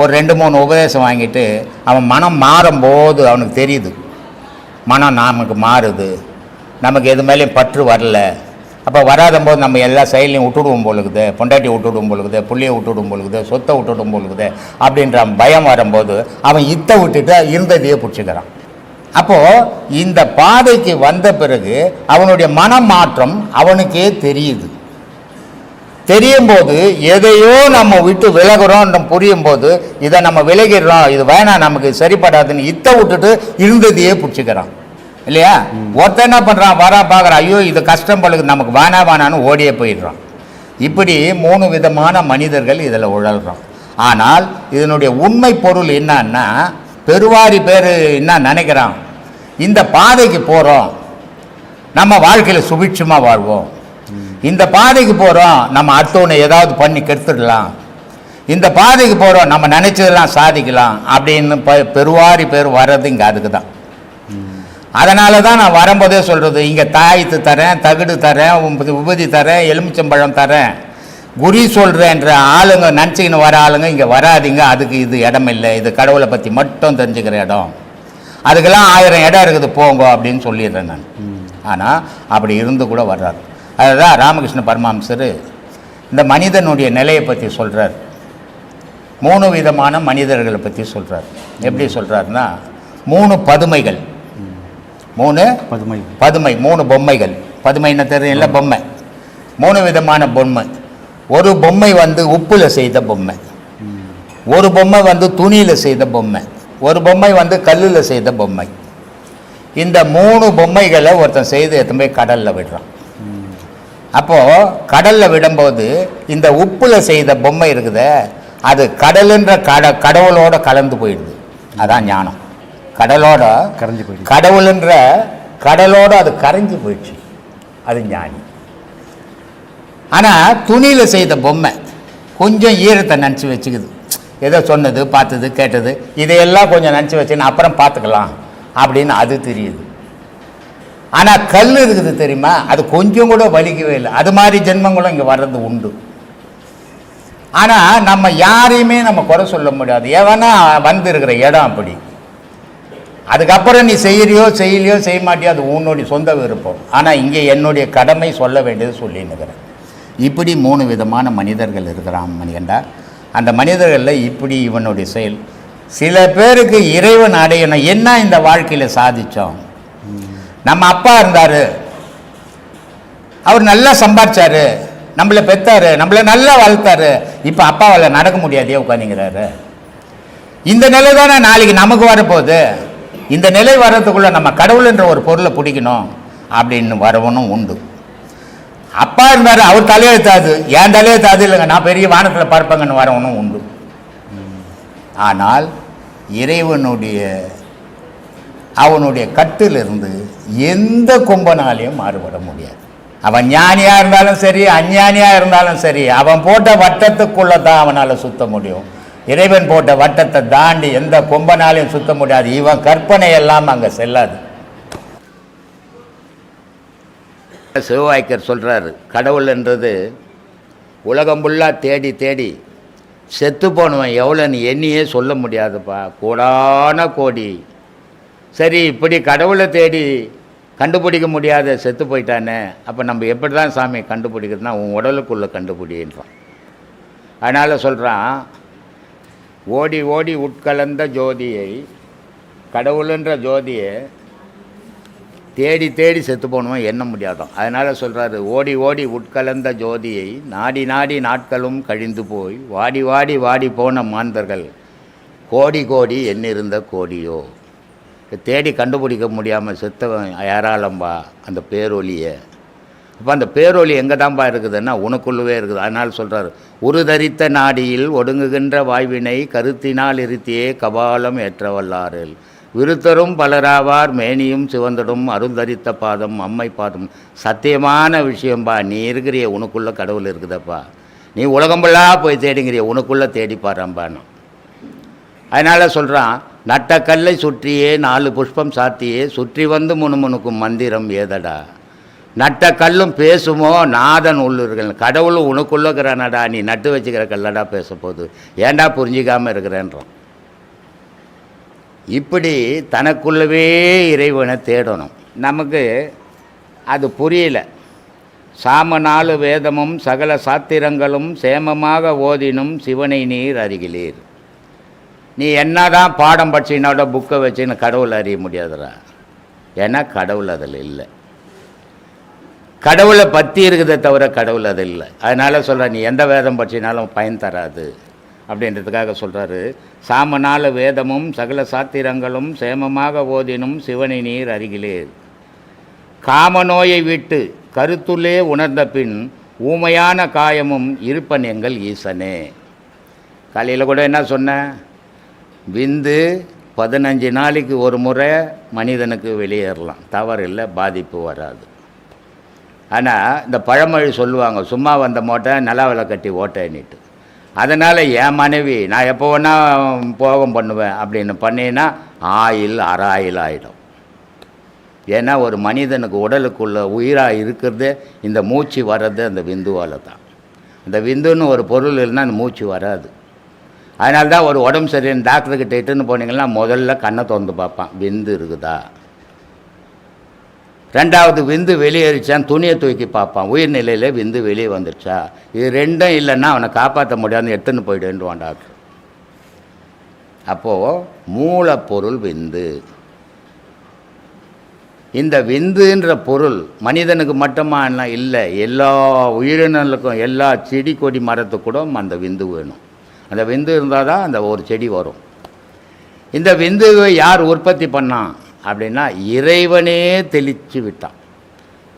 ஒரு 2-3 உபதேசம் வாங்கிட்டு அவன் மனம் மாறும்போது அவனுக்கு தெரியுது, மனம் நமக்கு மாறுது, நமக்கு எது மேலேயும் பற்று வரல. அப்போ வராத போது நம்ம எல்லா செயலையும் விட்டுடுவோம் போலுக்குது, பொண்டாட்டி விட்டுவிடும் போலுக்குது, புள்ளியை விட்டுவிடும் போலுக்குது, சொத்தை விட்டுவிடும் போலுக்குது அப்படின்ற பயம் வரும்போது அவன் இத்தை விட்டுட்டு இருந்ததையே பிடிச்சிக்கிறான். அப்போது இந்த பாதைக்கு வந்த பிறகு அவனுடைய மனமாற்றம் அவனுக்கே தெரியுது. தெரியும் போது எதையோ நம்ம விட்டு விலகிறோம் புரியும் போது இதை நம்ம விலகிடுறோம், இது வேணாம் நமக்கு சரிப்படாதுன்னு இத்தை விட்டுட்டு இருந்ததையே பிடிச்சிக்கிறான் இல்லையா? ஒருத்தன் என்ன பண்ணுறான், வரா பார்க்குறான், ஐயோ இது கஷ்டம் பழுகு, நமக்கு வேணான்னு ஓடியே போயிடுறான். இப்படி 3 விதமான மனிதர்கள் இதில் உழல்றான். ஆனால் இதனுடைய உண்மை பொருள் என்னன்னா, பெருவாரி பேர் என்ன நினைக்கிறான், இந்த பாதைக்கு போகிறோம் நம்ம வாழ்க்கையில் சுபிட்சமாக வாழ்வோம், இந்த பாதைக்கு போகிறோம் நம்ம அடுத்தவனை ஏதாவது பண்ணி கெடுத்துடலாம், இந்த பாதைக்கு போகிறோம் நம்ம நினச்சதெல்லாம் சாதிக்கலாம் அப்படின்னு பெருவாரி பேர் வர்றது இங்கே அதுக்கு தான். அதனால தான் நான் வரும்போதே சொல்கிறது, இங்கே தாயத்து தரேன், தகுடு தரேன், உபதி தரேன், எலுமிச்சம்பழம் தரேன், குறி சொல்கிறேன்ற ஆளுங்க நினச்சிக்கின்னு வர ஆளுங்க இங்கே வராதிங்க, அதுக்கு இது இடம் இல்லை, இது கடவுளை பற்றி மட்டும் தெரிஞ்சுக்கிற இடம், அதுக்கெல்லாம் 1000 இடம் இருக்குது போங்க அப்படின்னு சொல்லிடுறேன் நான். ஆனால் அப்படி இருந்து கூட வர்றாரு. அதுதான் ராமகிருஷ்ண பரமஹம்சர் இந்த மனிதனுடைய நிலையை பற்றி சொல்கிறார். 3 விதமான மனிதர்களை பற்றி சொல்கிறார். எப்படி சொல்கிறாருன்னா, 3 பதுமைகள், 3 பொம்மைகள். பதுமைன்னு தெரியல, பொம்மை. 3 விதமான பொம்மை. ஒரு பொம்மை உப்பில் செய்த பொம்மை, ஒரு பொம்மை துணியில் செய்த பொம்மை, ஒரு பொம்மை கல்லில் செய்த பொம்மை. இந்த 3 பொம்மைகளை ஒருத்தன் செய்து எடுத்து போய் கடலில் விடுறான். அப்போது கடலில் விடும்போது இந்த உப்பில் செய்த பொம்மை இருக்குதே, அது கடலுன்ற கடவுளோட கலந்து போயிடுது. அதான் ஞானம். கடலோட கரைஞ்சி போயிடுது, கடவுளுன்ற கடலோடு அது கரைஞ்சி போயிடுச்சு, அது ஞானி. ஆனால் துணியில் செய்த பொம்மை கொஞ்சம் ஈரத்தை நினச்சி வச்சுக்குது, ஏதோ சொன்னது பார்த்தது கேட்டது இதையெல்லாம் கொஞ்சம் நினச்சி வச்சுன்னு அப்புறம் பார்த்துக்கலாம் அப்படின்னு அது தெரியுது. ஆனால் கல் இருக்குது தெரியுமா, அது கொஞ்சம் கூட வலிக்கவே இல்லை. அது மாதிரி ஜென்மங்களும் இங்கே வர்றது உண்டு. ஆனால் நம்ம யாரையுமே நம்ம குறை சொல்ல முடியாது, ஏன்னா இருக்கிற இடம் அப்படி. அதுக்கப்புறம் நீ செய்யலையோ செய்ய மாட்டியோ அது உன்னுடைய சொந்த விருப்பம். ஆனால் இங்கே என்னுடைய கடமை சொல்ல வேண்டியது சொல்லின்னுக்கிறேன். இப்படி 3 விதமான மனிதர்கள் இருக்கிறான் மணிகண்டா. அந்த மனிதர்களில் இப்படி இவனுடைய செயல். சில பேருக்கு இறைவன் அடையணும், என்ன இந்த வாழ்க்கையில் சாதித்தோம், நம்ம அப்பா இருந்தார், அவர் நல்லா சம்பாதிச்சாரு, நம்மளை பெற்றாரு, நம்மளை நல்லா வளர்த்தாரு, இப்போ அப்பாவால் நடக்க முடியாதே உட்காந்துங்கிறாரு. இந்த நிலை தானே நாளைக்கு நமக்கு வரப்போகுது. இந்த நிலை வர்றதுக்குள்ளே நம்ம கடவுள்ன்ற ஒரு பொருளை பிடிக்கணும் அப்படின்னு வரவனும் உண்டு. அப்பா இருந்தார், அவர் தலையெழுத்தாது, என் தலையெழுத்தாது இல்லைங்க, நான் பெரிய வானத்தில் பார்ப்பேங்கன்னு வரவனும் உண்டு. ஆனால் இறைவனுடைய அவனுடைய கட்டிலிருந்து எந்த கொம்பனாலையும் மாறுபட முடியாது. அவன் ஞானியாக இருந்தாலும் சரி, அஞ்ஞானியாக இருந்தாலும் சரி, அவன் போட்ட வட்டத்துக்குள்ளே தான் அவனால் சுத்த முடியும். இறைவன் போட்ட வட்டத்தை தாண்டி எந்த கொம்பனாலையும் சுத்த முடியாது. இவன் கற்பனை எல்லாம் அங்கே செல்லாது. சிவவாய்க்கர் சொல்கிறாரு, கடவுள்ன்றது உலகம் ஃபுல்லாக தேடி தேடி செத்து போனவன் எவ்வளோன்னு எண்ணியே சொல்ல முடியாதுப்பா, கோடான கோடி. சரி, இப்படி கடவுளை தேடி கண்டுபிடிக்க முடியாத செத்து போயிட்டானே, அப்போ நம்ம எப்படி தான் சாமியை கண்டுபிடிக்கிறதுனா உன் உடலுக்குள்ளே கண்டுபிடின்றான். அதனால் சொல்கிறான், ஓடி ஓடி உட்கலந்த ஜோதியை, கடவுளுன்ற ஜோதியை தேடி தேடி செத்து போகணுமோ எண்ண முடியாதான். அதனால் சொல்கிறாரு, ஓடி ஓடி உட்கலந்த ஜோதியை நாடி நாடி நாட்களும் கழிந்து போய் வாடி வாடி வாடி போன மாந்தர்கள் கோடி கோடி எண்ணிருந்த கோடியோ. தேடி கண்டுபிடிக்க முடியாமல் செத்தவன் யாராலம்பா அந்த பேரொலியை. அப்போ அந்த பேரொலி எங்கே தான்ப்பா இருக்குதுன்னா உனக்குள்ளவே இருக்குது. அதனால் சொல்கிறார், உருதரித்த நாடியில் ஒடுங்குகின்ற வாய்வினை கருத்தினால் இருத்தியே கபாலம் ஏற்றவல்லாரில் விருத்தரும் பலராவார் மேனியும் சிவந்தடும் அருந்தரித்த பாதம் அம்மை பாதம். சத்தியமான விஷயம்பா, நீ இருக்கிறிய உனக்குள்ளே கடவுள் இருக்குதப்பா. நீ உலகம்பெல்லாம் போய் தேடிங்கிறிய உனக்குள்ளே தேடிப்பாராம்பான்னு. அதனால் சொல்கிறான், நட்ட கல்லை சுற்றியே 4 புஷ்பம் சாத்தியே சுற்றி வந்து முணுமுணுக்கும் மந்திரம் ஏதடா. நட்ட கல்லும் பேசுமோ நாதன் உள்ளுர்கள். கடவுளும் உனக்குள்ளே இருக்கிறானடா, நீ நட்டு வச்சுக்கிற கல்லடா பேச போகுது, ஏண்டா புரிஞ்சிக்காமல் இருக்கிறேன்றான். இப்படி தனக்குள்ளவே இறைவனை தேடணும். நமக்கு அது புரியல. சாம 4 வேதமும் சகல சாத்திரங்களும் சேமமாக ஓதினும் சிவனை நீர் அறிகிலீர். நீ என்னதான் பாடம் படிச்சினோட புக்கை வச்சுன்னு கடவுள் அறிய முடியாதுடா. ஏன்னா கடவுள் அதில் இல்லை. கடவுளை பற்றி இருக்குதே தவிர கடவுள் அது இல்லை. அதனால் சொல்கிறார், நீ எந்த வேதம் படிச்சினாலும் பயன் தராது அப்படின்றதுக்காக சொல்கிறாரு. சாம 4 வேதமும் சகல சாத்திரங்களும் சேமமாக ஓதினும் சிவனை நீர் அருகிலேர். காம நோயை விட்டு கருத்துள்ளே உணர்ந்த பின் ஊமையான காயமும் இருப்பன் எங்கள் ஈசனே. காலையில் கூட என்ன சொன்னேன், விந்து 15 நாளைக்கு ஒரு முறை மனிதனுக்கு வெளியேறலாம், தவறு இல்லை, பாதிப்பு வராது. ஆனால் இந்த பழமொழி சொல்லுவாங்க, சும்மா வந்த மூட்டை நிலாவில் கட்டி ஓட்டைன்னுட்டு. அதனால் என் மனைவி நான் எப்போ வேணா போகம் பண்ணுவேன் அப்படின்னு பண்ணினா ஆயில் அராயில் ஆகிடும். ஏன்னா ஒரு மனிதனுக்கு உடலுக்குள்ள உயிராக இருக்கிறது இந்த மூச்சு வர்றது அந்த விந்துவால் தான். அந்த விந்துன்னு ஒரு பொருள் இல்லைன்னா அந்த மூச்சு வராது. அதனால தான் ஒரு உடம்பு சரியான டாக்டர்கிட்ட இட்டுன்னு போனீங்கன்னா முதல்ல கண்ணை திறந்து பார்ப்பான், விந்து இருக்குதா. 2வது விந்து வெளியேறிச்சான் துணியை தூக்கி பார்ப்பான், உயிர்நிலையில் விந்து வெளியே வந்துடுச்சா. இது 2ம் இல்லைன்னா அவனை காப்பாற்ற முடியாது, எடுத்துன்னு போயிடுவான் டாக்டர். அப்போது மூலப்பொருள் விந்து. இந்த விந்துன்ற பொருள் மனிதனுக்கு மட்டுமா இல்லை, எல்லா உயிரினங்களுக்கும் எல்லா செடி கொடி மரத்துக்கூட அந்த விந்து வேணும். அந்த விந்து இருந்தால் தான் அந்த ஒரு செடி வரும். இந்த விந்துவை யார் உற்பத்தி பண்ணான் அப்படின்னா இறைவனே தெளித்து விட்டான்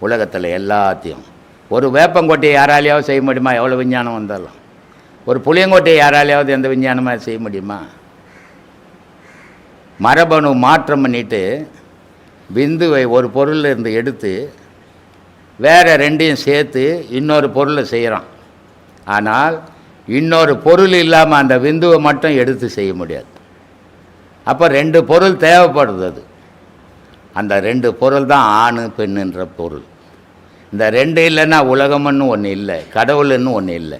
உலகத்தில் எல்லாத்தையும். ஒரு வேப்பங்கொட்டையை யாராலையாவது செய்ய முடியுமா? எவ்வளோ விஞ்ஞானம் வந்தாலும். ஒரு புளியங்கொட்டையை யாராலையாவது எந்த விஞ்ஞானமாக செய்ய முடியுமா? மரபணு மாற்றம் பண்ணிட்டு விந்துவை ஒரு பொருளில் இருந்து எடுத்து வேறு 2யும் சேர்த்து இன்னொரு பொருளை செய்கிறான். ஆனால் இன்னொரு பொருள் இல்லாமல் அந்த விந்துவை மட்டும் எடுத்து செய்ய முடியாது. அப்போ 2 பொருள் தேவைப்படுது. அது அந்த 2 பொருள் தான் ஆணு பெண்ணுன்ற பொருள். இந்த 2 இல்லைன்னா உலகம்னு ஒன்று இல்லை, கடவுள்னு ஒன்று இல்லை.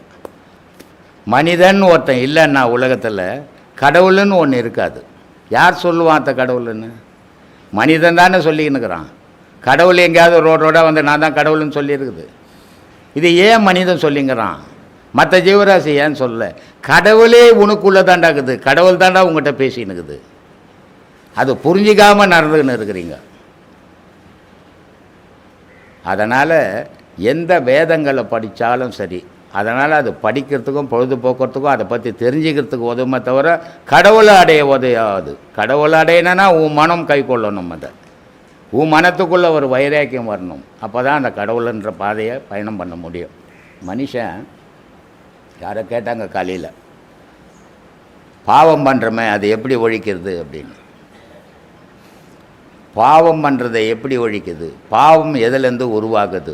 மனிதன் ஒருத்தன் இல்லைன்னா உலகத்தில் கடவுள்னு ஒன்று இருக்காது. யார் சொல்லுவான் அந்த கடவுள்னு? மனிதன் தானே சொல்லிக்கின்னுக்கிறான். கடவுள் எங்கேயாவது ரோடோட வந்து நான் தான் கடவுள்னு சொல்லியிருக்குது. இது ஏன் மனிதன் சொல்லிங்கிறான், மற்ற ஜீவராசி ஏன் சொல்ல? கடவுளே உனக்குள்ளே தாண்டாக்குது, கடவுள் தாண்டா உங்கள்கிட்ட பேசினுக்குது. அது புரிஞ்சிக்காமல் நடந்துன்னு இருக்கிறீங்க. அதனால் எந்த வேதங்களை படித்தாலும் சரி, அதனால் அது படிக்கிறதுக்கும் பொழுதுபோக்குறதுக்கும் அதை பற்றி தெரிஞ்சுக்கிறதுக்கு உதவுமே தவிர கடவுளை அடைய உதவாது. கடவுளை அடையணுன்னா உன் மனம் கை கொள்ளணும். அதை உன் மனத்துக்குள்ளே ஒரு வைராக்கியம் வரணும். அப்போ தான் அந்த கடவுளுன்ற பாதையை பயணம் பண்ண முடியும். மனுஷன் யாரை கேட்டாங்க காலையில், பாவம் பண்ணுறமே அது எப்படி ஒழிக்கிறது அப்படின்னு. பாவம் பண்ணுறதை எப்படி ஒழிக்குது? பாவம் எதுலேருந்து உருவாகுது?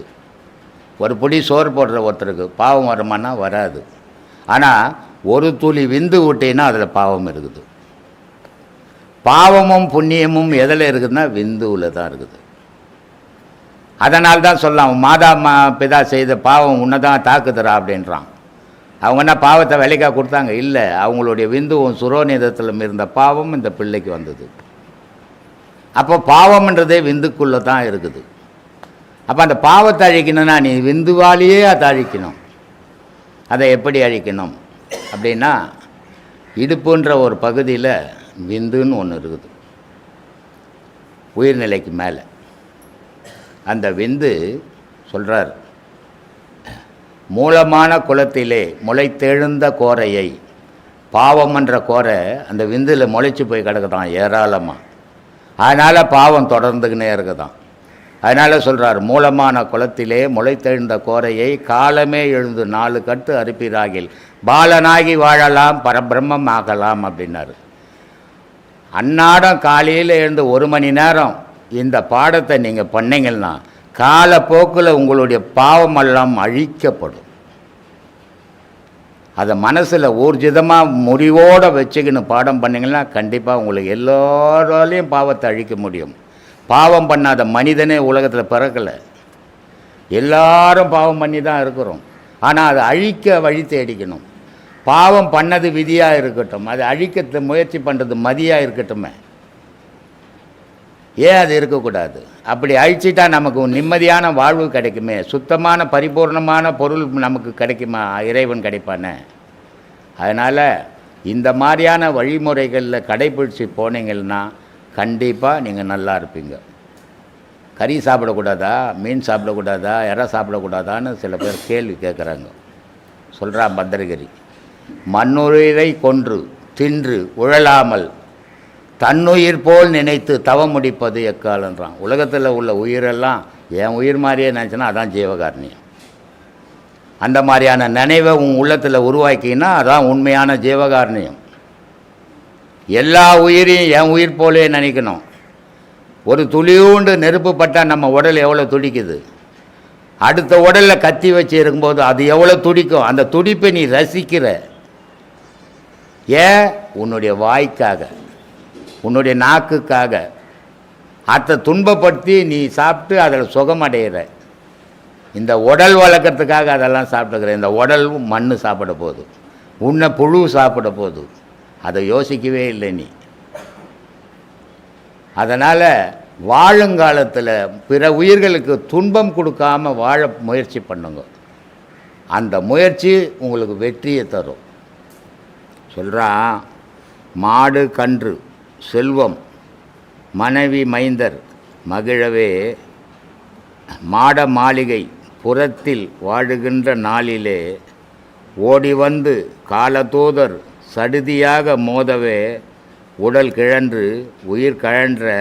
ஒரு பொடி சோறு போடுற ஒருத்தருக்கு பாவம் வருமானா வராது. ஆனால் ஒரு துளி விந்து விட்டேன்னா அதில் பாவம் இருக்குது. பாவமும் புண்ணியமும் எதில் இருக்குதுன்னா விந்துவில் தான் இருக்குது. அதனால்தான் சொல்லலாம், மாதா பிதா செய்த பாவம் உன்னை தான் தாக்குதுரா அப்படின்றான். அவங்க என்ன பாவத்தை விலைக்காக கொடுத்தாங்க? இல்லை, அவங்களுடைய விந்துவும் சுரோநிதத்தில் இருந்த பாவம் இந்த பிள்ளைக்கு வந்தது. அப்போ பாவம்ன்றதே விந்துக்குள்ளே தான் இருக்குது. அப்போ அந்த பாவத்தை அழிக்கணும்னா நீ விந்துவாலேயே அதை அழிக்கணும். அதை எப்படி அழிக்கணும் அப்படின்னா, இடுப்புன்ற ஒரு பகுதியில் விந்துன்னு ஒன்று இருக்குது, உயிர்நிலைக்கு மேலே. அந்த விந்து சொல்கிறார், மூலமான குலத்திலே முளைத்தெழுந்த கோரையை, பாவம் என்ற கோரை அந்த விந்தில் முளைச்சி போய் கிடக்குதான் ஏராளமாக. அதனால் பாவம் தொடர்ந்துக்கினே இருக்குதான். அதனால் சொல்கிறார், மூலமான குலத்திலே முளைத்தெழுந்த கோரையை காலமே எழுந்து 4 கட்டு அறுப்பிறாகில் பாலனாகி வாழலாம் பரபிரம்மம் ஆகலாம் அப்படின்னாரு. அன்னாடம் காலையில் எழுந்து 1 மணி நேரம் இந்த பாடத்தை நீங்கள் பண்ணீங்கன்னா காலப்போக்கில் உங்களுடைய பாவமெல்லாம் அழிக்கப்படும். அதை மனசில் ஊர்ஜிதமாக முடிவோடு வச்சுக்கின்னு பாடம் பண்ணிங்கன்னா கண்டிப்பாக உங்களுக்கு எல்லோராலையும் பாவத்தை அழிக்க முடியும். பாவம் பண்ணாத மனிதனே உலகத்தில் பிறக்கலை. எல்லாரும் பாவம் பண்ணி தான் இருக்கிறோம். ஆனால் அதை அழிக்க வழி தேடிக்கணும். பாவம் பண்ணது விதியாக இருக்கட்டும், அதை அழிக்க முயற்சி பண்ணுறது மதியாக இருக்கட்டுமே. ஏன் அது இருக்கக்கூடாது? அப்படி அழிச்சிட்டா நமக்கு நிம்மதியான வாழ்வு கிடைக்குமே, சுத்தமான பரிபூர்ணமான பொருள் நமக்கு கிடைக்குமா, இறைவன் கிடைப்பானே. அதனால் இந்த மாதிரியான வழிமுறைகளில் கடைப்பிடிச்சி போனீங்கன்னா கண்டிப்பாக நீங்கள் நல்லா இருப்பீங்க. கறி சாப்பிடக்கூடாதா, மீன் சாப்பிடக்கூடாதா, இறை சாப்பிடக்கூடாதான்னு சில பேர் கேள்வி கேட்குறாங்க. சொல்கிறா பத்திரகிரி, மண்ணுயிரை கொன்று தின்று உழலாமல் தன்னுயிர் போல் நினைத்து தவம் முடிப்பது எக்காலன்றான். உலகத்தில் உள்ள உயிரெல்லாம் என் உயிர் மாதிரியே நினச்சின்னா அதான் ஜீவகாரணியம். அந்த மாதிரியான நினைவை உன் உள்ளத்தில் உருவாக்கினா அதான் உண்மையான ஜீவகாரணியம். எல்லா உயிரையும் என் உயிர் போலே நினைக்கணும். ஒரு துளியூண்டு நெருப்பு பட்டால் நம்ம உடல் எவ்வளோ துடிக்குது, அடுத்த உடலில் கத்தி வச்சு இருக்கும்போது அது எவ்வளோ துடிக்கும். அந்த துடிப்பை நீ ரசிக்கிற. ஏன்? உன்னுடைய வாய்க்காக, உன்னுடைய நாக்குக்காக. அதை துன்பப்படுத்தி நீ சாப்பிட்டு அதில் சுகமடைகிற. இந்த உடல் வளர்க்குறதுக்காக அதெல்லாம் சாப்பிட்டுக்கிற. இந்த உடல் மண் சாப்பிட போகுது, உன்னை புழு சாப்பிட போகுது. அதை யோசிக்கவே இல்லை நீ. அதனால் வாழுங்காலத்தில் பிற உயிர்களுக்கு துன்பம் கொடுக்காம வாழ முயற்சி பண்ணுங்க. அந்த முயற்சி உங்களுக்கு வெற்றியை தரும். சொல்கிறான், மாடு கன்று செல்வம் மனைவி மைந்தர் மகிழவே மாட மாளிகை புறத்தில் வாழுகின்ற நாளிலே ஓடி வந்து காலதூதர் சடுதியாக மோதவே உடல் கிழன்று உயிர் கழன்ற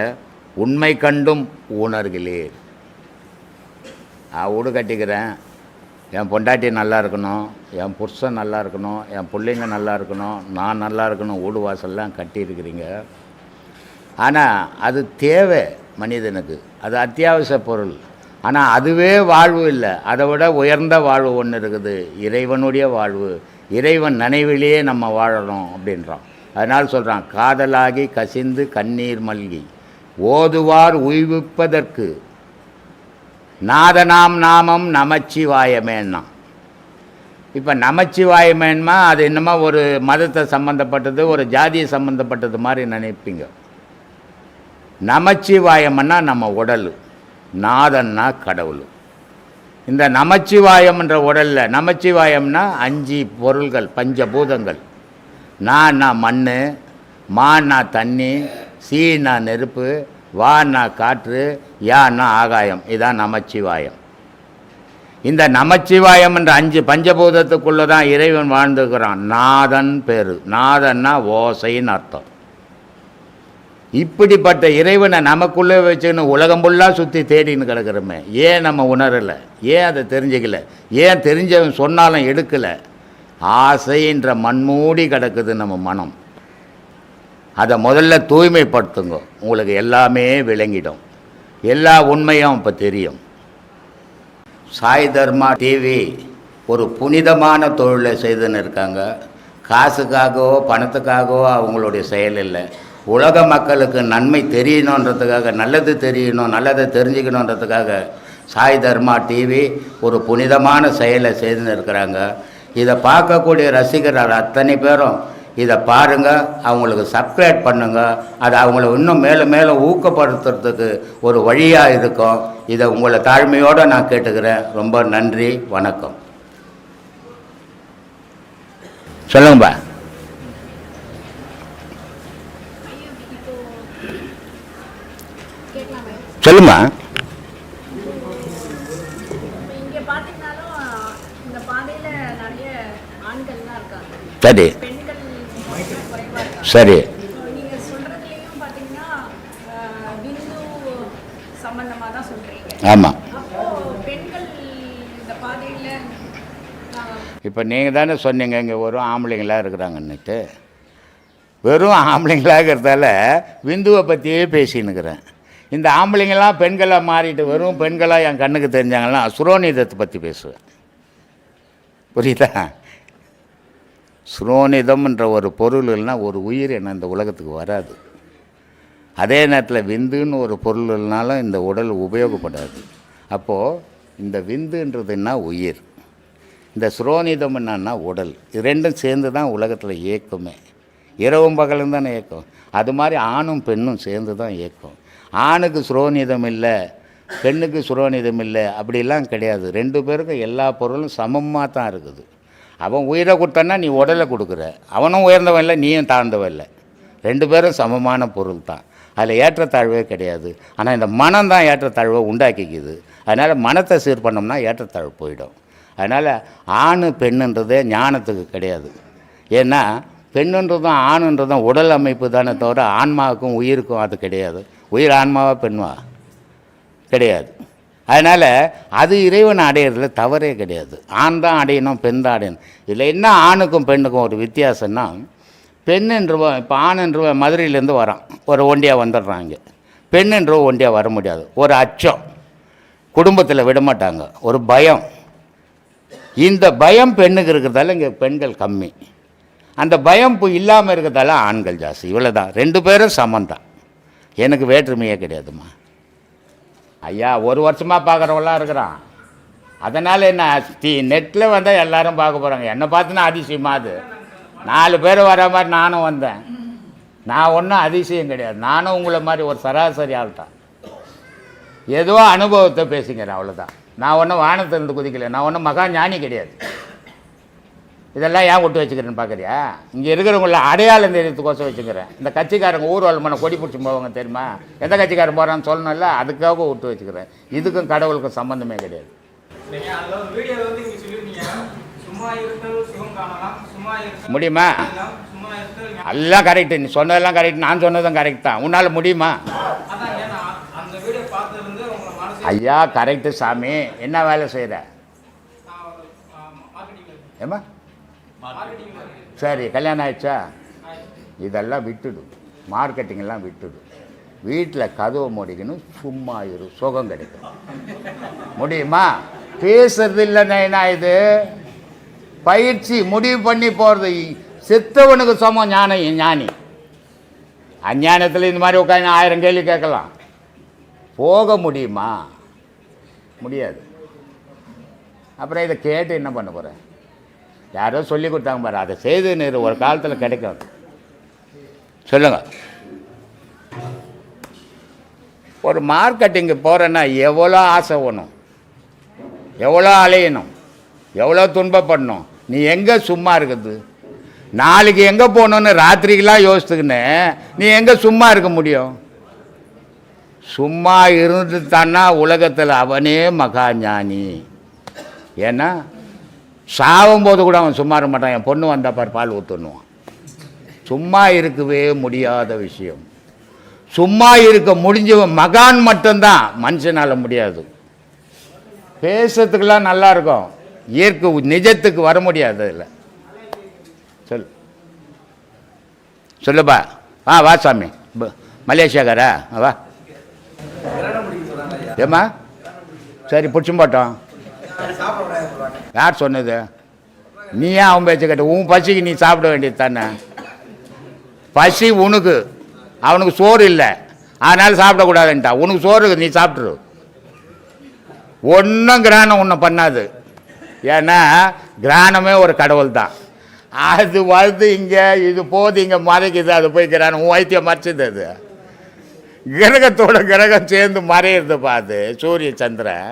உண்மை கண்டும் உணர்கிறேன். நான் வீடு கட்டிக்கிறேன், என் பொண்டாட்டி நல்லா இருக்கணும், என் புருஷன் நல்லா இருக்கணும், என் பிள்ளைங்க நல்லா இருக்கணும், நான் நல்லா இருக்கணும், வீடு வாசல்லாம் கட்டியிருக்கிறீங்க. ஆனால் அது தேவை மனிதனுக்கு, அது அத்தியாவசிய பொருள். ஆனால் அதுவே வாழ்வு இல்லை. அதை விட உயர்ந்த வாழ்வு ஒன்று இருக்குது, இறைவனுடைய வாழ்வு. இறைவன் நினைவிலேயே நம்ம வாழணும் அப்படின்றான். அதனால் சொல்கிறான், காதலாகி கசிந்து கண்ணீர் மல்கி ஓதுவார் உய்விப்பதற்கு நாதனாம் நாமம் நமச்சிவாயமேன்னா. இப்போ நமச்சிவாயமேன்மா அது என்னமோ ஒரு மதத்தை சம்மந்தப்பட்டது, ஒரு ஜாதியை சம்மந்தப்பட்டது மாதிரி நினைப்பீங்க. நமச்சிவாயம்னா நம்ம உடல், நாதன்னா கடவுள். இந்த நமச்சிவாயம்ன்ற உடலில் நமச்சிவாயம்னா 5 பொருள்கள், பஞ்சபூதங்கள். நான்னா மண், மான்னா தண்ணி, சீனா நெருப்பு, வான்னா காற்று, யான்னா ஆகாயம். இதான் நமச்சிவாயம். இந்த நமச்சிவாயம் என்ற 5 பஞ்சபூதத்துக்குள்ளே தான் இறைவன் வாழ்ந்துக்கிறான். நாதன் பேர். நாதன்னா ஓசைன்னு அர்த்தம். இப்படிப்பட்ட இறைவனை நமக்குள்ளே வச்சுன்னு உலகம் ஃபுல்லாக சுற்றி தேடின்னு கிடக்கிறோமே, ஏன் நம்ம உணரலை? ஏன் அதை தெரிஞ்சுக்கல? ஏன் தெரிஞ்சவன் சொன்னாலும் எடுக்கலை? ஆசைன்ற மண்மூடி கிடக்குது நம்ம மனம். அதை முதல்ல தூய்மைப்படுத்துங்க, உங்களுக்கு எல்லாமே விளங்கிடும், எல்லா உண்மையும் இப்போ தெரியும். சாய் தர்மா டிவி ஒரு புனிதமான தொழிலை செய்துன்னு இருக்காங்க. காசுக்காகவோ பணத்துக்காகவோ அவங்களுடைய செயல் இல்லை. உலக மக்களுக்கு நன்மை தெரியணுன்றதுக்காக, நல்லது தெரியணும், நல்லதை தெரிஞ்சுக்கணுன்றதுக்காக சாய் தர்மா டிவி ஒரு புனிதமான செயலை செய்துன்னு இருக்கிறாங்க. இதை பார்க்கக்கூடிய ரசிகர்கள் அத்தனை பேரும் இதை பாருங்கள், அவங்களுக்கு சப்ஸ்கிரைப் பண்ணுங்கள். அது அவங்கள இன்னும் மேலும் மேலும் ஊக்கப்படுத்துறதுக்கு ஒரு வழியாக இருக்கும். இதை உங்களை தாழ்மையோடு நான் கேட்டுக்கிறேன். ரொம்ப நன்றி, வணக்கம். சொல்லுங்கப்பா. சொல்லுமா. பாதையில நிறைய ஆண்கள்லாம் இருக்காங்க, சரி பெண்கள் குறைவா இருக்காங்க. சரி. நீங்க சொல்றதுலயும் பாத்தீங்கன்னா விந்து சம்பந்தமா தான் சொல்றீங்க. ஆமாம். அப்போ பெண்கள் இந்த பாதையில இப்போ நீங்கள் தானே சொன்னீங்க இங்கே வெறும் ஆம்பளைங்களாக இருக்கிறாங்கன்னுட்டு. வெறும் ஆம்பளைங்களாக இருக்கிறதால விந்துவை பற்றியே பேசின்னுக்கிறேன். இந்த ஆம்பளைங்களாம் பெண்களாக மாறிட்டு வெறும் பெண்களாக என் கண்ணுக்கு தெரிஞ்சாங்கன்னா சுரோனிதத்தை பற்றி பேசுவேன். புரியுதா? சுரோனிதம்ன்ற ஒரு பொருள் இல்லைன்னா ஒரு உயிர் என்ன இந்த உலகத்துக்கு வராது. அதே நேரத்தில் விந்துன்னு ஒரு பொருள் இல்லைனாலும் இந்த உடல் உபயோகப்படாது. அப்போது இந்த விந்துன்றதுன்னா உயிர், இந்த சுரோனிதம் என்னன்னா உடல். இது ரெண்டும் சேர்ந்து தான் உலகத்தில் இயக்குமே. இரவும் பகலும் தானே இயக்கம். அது மாதிரி ஆணும் பெண்ணும் சேர்ந்து தான் இயக்கம். ஆணுக்கு சுரோனிதம் இல்லை, பெண்ணுக்கு சுரோனிதம் இல்லை அப்படிலாம் கிடையாது. ரெண்டு பேருக்கும் எல்லா பொருளும் சமமாக தான் இருக்குது. அவன் உயிரை கொடுத்தான்னா நீ உடலை கொடுக்குற. அவனும் உயர்ந்தவன் இல்லை, நீயும் தாழ்ந்தவன் இல்லை. ரெண்டு பேரும் சமமான பொருள் தான். அதில் ஏற்றத்தாழ்வே கிடையாது. ஆனால் இந்த மனம் தான் ஏற்றத்தாழ்வை உண்டாக்கிக்குது. அதனால் மனத்தை சீர் பண்ணோம்னா ஏற்றத்தாழ்வு போயிடும். அதனால் ஆணு பெண்ணுன்றதே ஞானத்துக்கு கிடையாது. ஏன்னா பெண்ணுன்றதும் ஆணுன்றதும் உடல் அமைப்பு தானே தவிர ஆன்மாவுக்கும் உயிருக்கும் அது கிடையாது. உயிர் ஆன்மாவா பெண்வா கிடையாது. அதனால் அது இறைவனை அடையிறதுல தவறே கிடையாது. ஆண் தான் அடையணும், பெண் தான் அடையணும். இதில் என்ன ஆணுக்கும் பெண்ணுக்கும் ஒரு வித்தியாசம்னா, பெண்ணுன்றவன் இப்போ ஆணுன்றவன் மதுரையிலேருந்து வரான், ஒரு ஒண்டியாக வந்துடுறாங்க. பெண்ணுன்றவன் ஒண்டியாக வர முடியாது. ஒரு அச்சம், குடும்பத்தில் விடமாட்டாங்க, ஒரு பயம். இந்த பயம் பெண்ணுக்கு இருக்கிறதால இங்கே பெண்கள் கம்மி. அந்த பயம் இப்போ இல்லாமல் இருக்கிறதால ஆண்கள் ஜாஸ்தி. இவ்வளோ தான். ரெண்டு பேரும் சமந்தான். எனக்கு வேற்றுமையே கிடையாதும்மா. ஐயா ஒரு வருஷமாக பார்க்குறவங்களாம் இருக்கிறான். அதனால் என்ன நெட்டில் வந்தால் எல்லோரும் பார்க்க போகிறாங்க. என்னை பார்த்துனா அதிசயமா? அது 4 பேர் வர மாதிரி நானும் வந்தேன். நான் ஒன்றும் அதிசயம் கிடையாது. நானும் உங்களை மாதிரி ஒரு சராசரி ஆள் தான். ஏதோ அனுபவத்தை பேசிக்கிறேன், அவ்வளோதான். நான் ஒன்றும் வானத்திலிருந்து குதிக்கலை. நான் ஒன்றும் மகா ஞானி கிடையாது. இதெல்லாம் ஏன் விட்டு வச்சுக்கிறேன்னு பார்க்குறியா? இங்கே இருக்கிறவங்கள அடையாளம் தெரியறதுக்கோசம் வச்சுக்கிறேன். இந்த கட்சிக்காரங்க ஊர்வலமான கொடி பிடிச்சி போவாங்க தெரியுமா? எந்த கட்சிக்காரன் போகிறான்னு சொல்லணும்ல, அதுக்காக விட்டு வச்சுக்கிறேன். இதுக்கும் கடவுளுக்கும் சம்மந்தமே கிடையாது. முடியுமா? எல்லாம் கரெக்டு. நீ சொன்னதெல்லாம் கரெக்ட், நான் சொன்னதும் கரெக்ட் தான். உன்னால் முடியுமா? ஐயா கரெக்டு சாமி. என்ன வேலை செய்கிற? ஏம்மா சரி, கல்யாணம் ஆயிடுச்சா? இதெல்லாம் விட்டுடு, மார்க்கெட்டிங்கெல்லாம் விட்டுடு. வீட்டில் கதவை மூடிக்கணும், சும்மா இரு, சுகம் கிடைக்கும். முடியுமா? பேசுறது இல்லைன்னா என்ன இது? பயிற்சி, முடிவு பண்ணி போகிறது. செத்தவனுக்கு சமம் ஞானி. அஞ்ஞானத்தில் இந்த மாதிரி உட்காந்து 1000 கேள்வி கேட்கலாம். போக முடியுமா? முடியாது. அப்புறம் இதை கேட்டு என்ன பண்ண போகிறேன்? யாரோ சொல்லி கொடுத்தாங்க பாரு, அதை செய்து நேரு ஒரு காலத்தில் கிடைக்கும். சொல்லுங்க. ஒரு மார்க்கெட்டிங்கு போகிறேன்னா எவ்வளோ ஆசை வேணும், எவ்வளோ அலையணும், எவ்வளோ துன்பப்படணும். நீ எங்கே சும்மா இருக்குது? நாளைக்கு எங்கே போகணுன்னு ராத்திரிக்கெல்லாம் யோசித்துக்கின்னு நீ எங்கே சும்மா இருக்க முடியும்? சும்மா இருந்து தானா உலகத்தில் அவனே மகா ஞானி. ஏன்னா சாவும்போது கூட அவன் சும்மா இருக்க மாட்டான். என் பொண்ணு வந்தால் பார் பால் ஊற்றுன்னுவான். சும்மா இருக்கவே முடியாத விஷயம். சும்மா இருக்க முடிஞ்சவன் மகான் மட்டும்தான், மனுஷனால் முடியாது. பேசுறதுக்கெல்லாம் நல்லா இருக்கும், இயற்கை நிஜத்துக்கு வர முடியாது. அதில் சொல்லுப்பா. வா சாமி. மலேசியாக்காரா? வா. ஏம்மா சரி, பிடிச்சும் போட்டோம். யார் சொன்னது? நீ ஏன் அவன் பேச்ச கேட்ட? உன் பசிக்கு நீ சாப்பிட வேண்டியது தானே. பசி உனக்கு, அவனுக்கு சோறு இல்லை, அதனால் சாப்பிடக்கூடாதுன்ட்டா. உனக்கு சோறு, நீ சாப்பிட்ரு. ஒன்றும் கிரானம் ஒன்றும் பண்ணாது. ஏன்னா கிரானமே ஒரு கடவுள் தான். அது வருது இங்கே, இது போது இங்கே மறைக்குது, அது போய் கிரானம். உன் வைத்தியம் மறைச்சிது. அது கிரகத்தோட கிரகம் சேர்ந்து மறையிறது பார்த்து சூரிய சந்திரன்.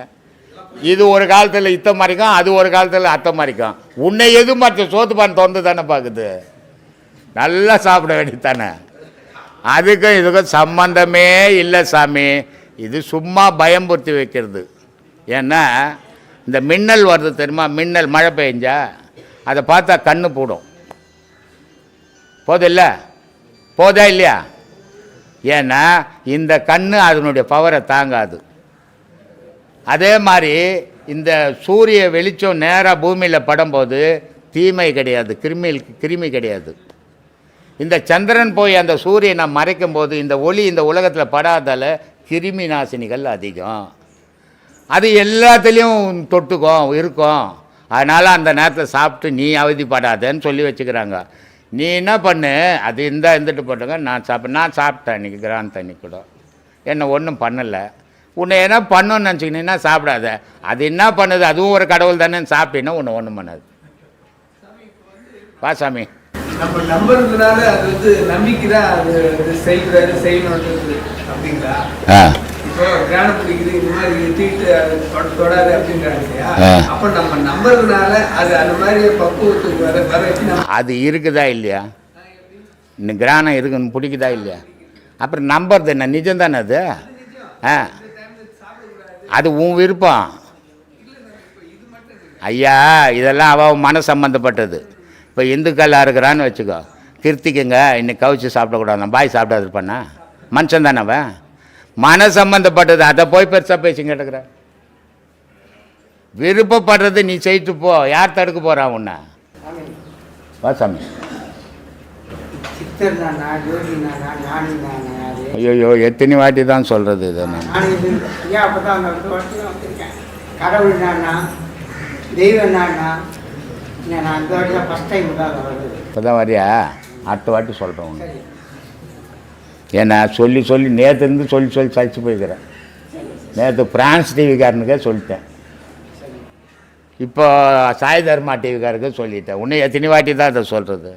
இது ஒரு காலத்தில் இத்த மறைக்கும், அது ஒரு காலத்தில் அத்தை மறைக்கும். உன்னை எது மறைச்ச? சோத்துப்பான் திறந்து தானே பார்க்குது. நல்லா சாப்பிட வேண்டியது தானே. அதுக்கும் இதுக்கும் சம்பந்தமே இல்லை சாமி. இது சும்மா பயம்புறுத்தி வைக்கிறது. ஏன்னா இந்த மின்னல் வருது தெரியுமா, மின்னல் மழை பெஞ்சா அதை பார்த்தா கண்ணு போடும். போதில்ல, போதா இல்லையா? ஏன்னா இந்த கண்ணு அதனுடைய பவரை தாங்காது. அதே மாதிரி இந்த சூரிய வெளிச்சம் நேராக பூமியில் படும்போது தீமை கிடையாது, கிருமி கிடையாது. இந்த சந்திரன் போய் அந்த சூரியனை மறைக்கும் போது இந்த ஒளி இந்த உலகத்தில் படாதால கிருமி நாசினிகள் அதிகம். அது எல்லாத்துலேயும் தொட்டுக்கும் இருக்கும். அதனால் அந்த நேரத்தில் சாப்பிட்டு நீ அவதிப்படாதேன்னு சொல்லி வச்சுக்கிறாங்க. நீ என்ன பண்ணு, அது இருந்துட்டு போட்டுங்க. நான் சாப்பிட்டேன் இன்றைக்கி கிரான் தண்ணி கூட, என்ன ஒன்றும் பண்ணலை. உன்னை என்ன பண்ணணும்னு நினச்சிக்கினீங்கன்னா சாப்பிடாத. அது என்ன பண்ணுது, அதுவும் ஒரு கடவுள் தானே. சாப்பிட்டீங்கன்னா உன்னை ஒன்றும் பண்ணாது. வா சாமி. நம்ம நம்புறதுனால அது வந்து நம்பிக்கை தான் அது செய்யணுன்றது அப்படிங்களா? இப்போ கிரானம் பிடிக்குது, இந்த மாதிரி தீட்டு தொடாது அப்படின்றாங்க இல்லையா? அப்போ நம்ம நம்புறதுனால அது அந்த மாதிரி பக்குவத்துக்கு வர வச்சு அது இருக்குதா இல்லையா? இன்னும் கிரானம் இருக்குன்னு பிடிக்குதா இல்லையா? அப்புறம் நம்புறது என்ன, நிஜம் தானே அது? அது உன் விருப்பம் ஐயா. இதெல்லாம் அவன் மன சம்மந்தப்பட்டது. இப்போ இந்துக்கள்லாம் இருக்கிறான்னு வச்சுக்கோ, கிருத்திக்குங்க இன்னைக்கு கவிச்சு சாப்பிடக்கூடாது, பாய் சாப்பிடாது பண்ணா மனுஷன் தானே அவன். மன சம்பந்தப்பட்டது, அதை போய் பெருசாக பேசி கேட்டுக்கிற. விருப்பப்படுறது நீ செய்யிட்டு போ, யார் தடுக்க போகிறான் உன்னை? வா சாமி. ஐயோ எத்தனை வாட்டி தான் சொல்கிறது இதை நான். கடவுள் தெய்வம் இப்போ தான் வரியா? அடுத்த வாட்டி சொல்கிறேன் உனக்கு. ஏன்னா சொல்லி நேற்றுலேருந்து சொல்லி சளிச்சு போய்க்கிறேன். நேற்று பிரான்ஸ் டிவிக்காரனுக்கே சொல்லிட்டேன், இப்போ சாய் தர்மா டிவிக்காரருக்கே சொல்லிட்டேன். உன்னை எத்தனை வாட்டி தான் அதை சொல்கிறது?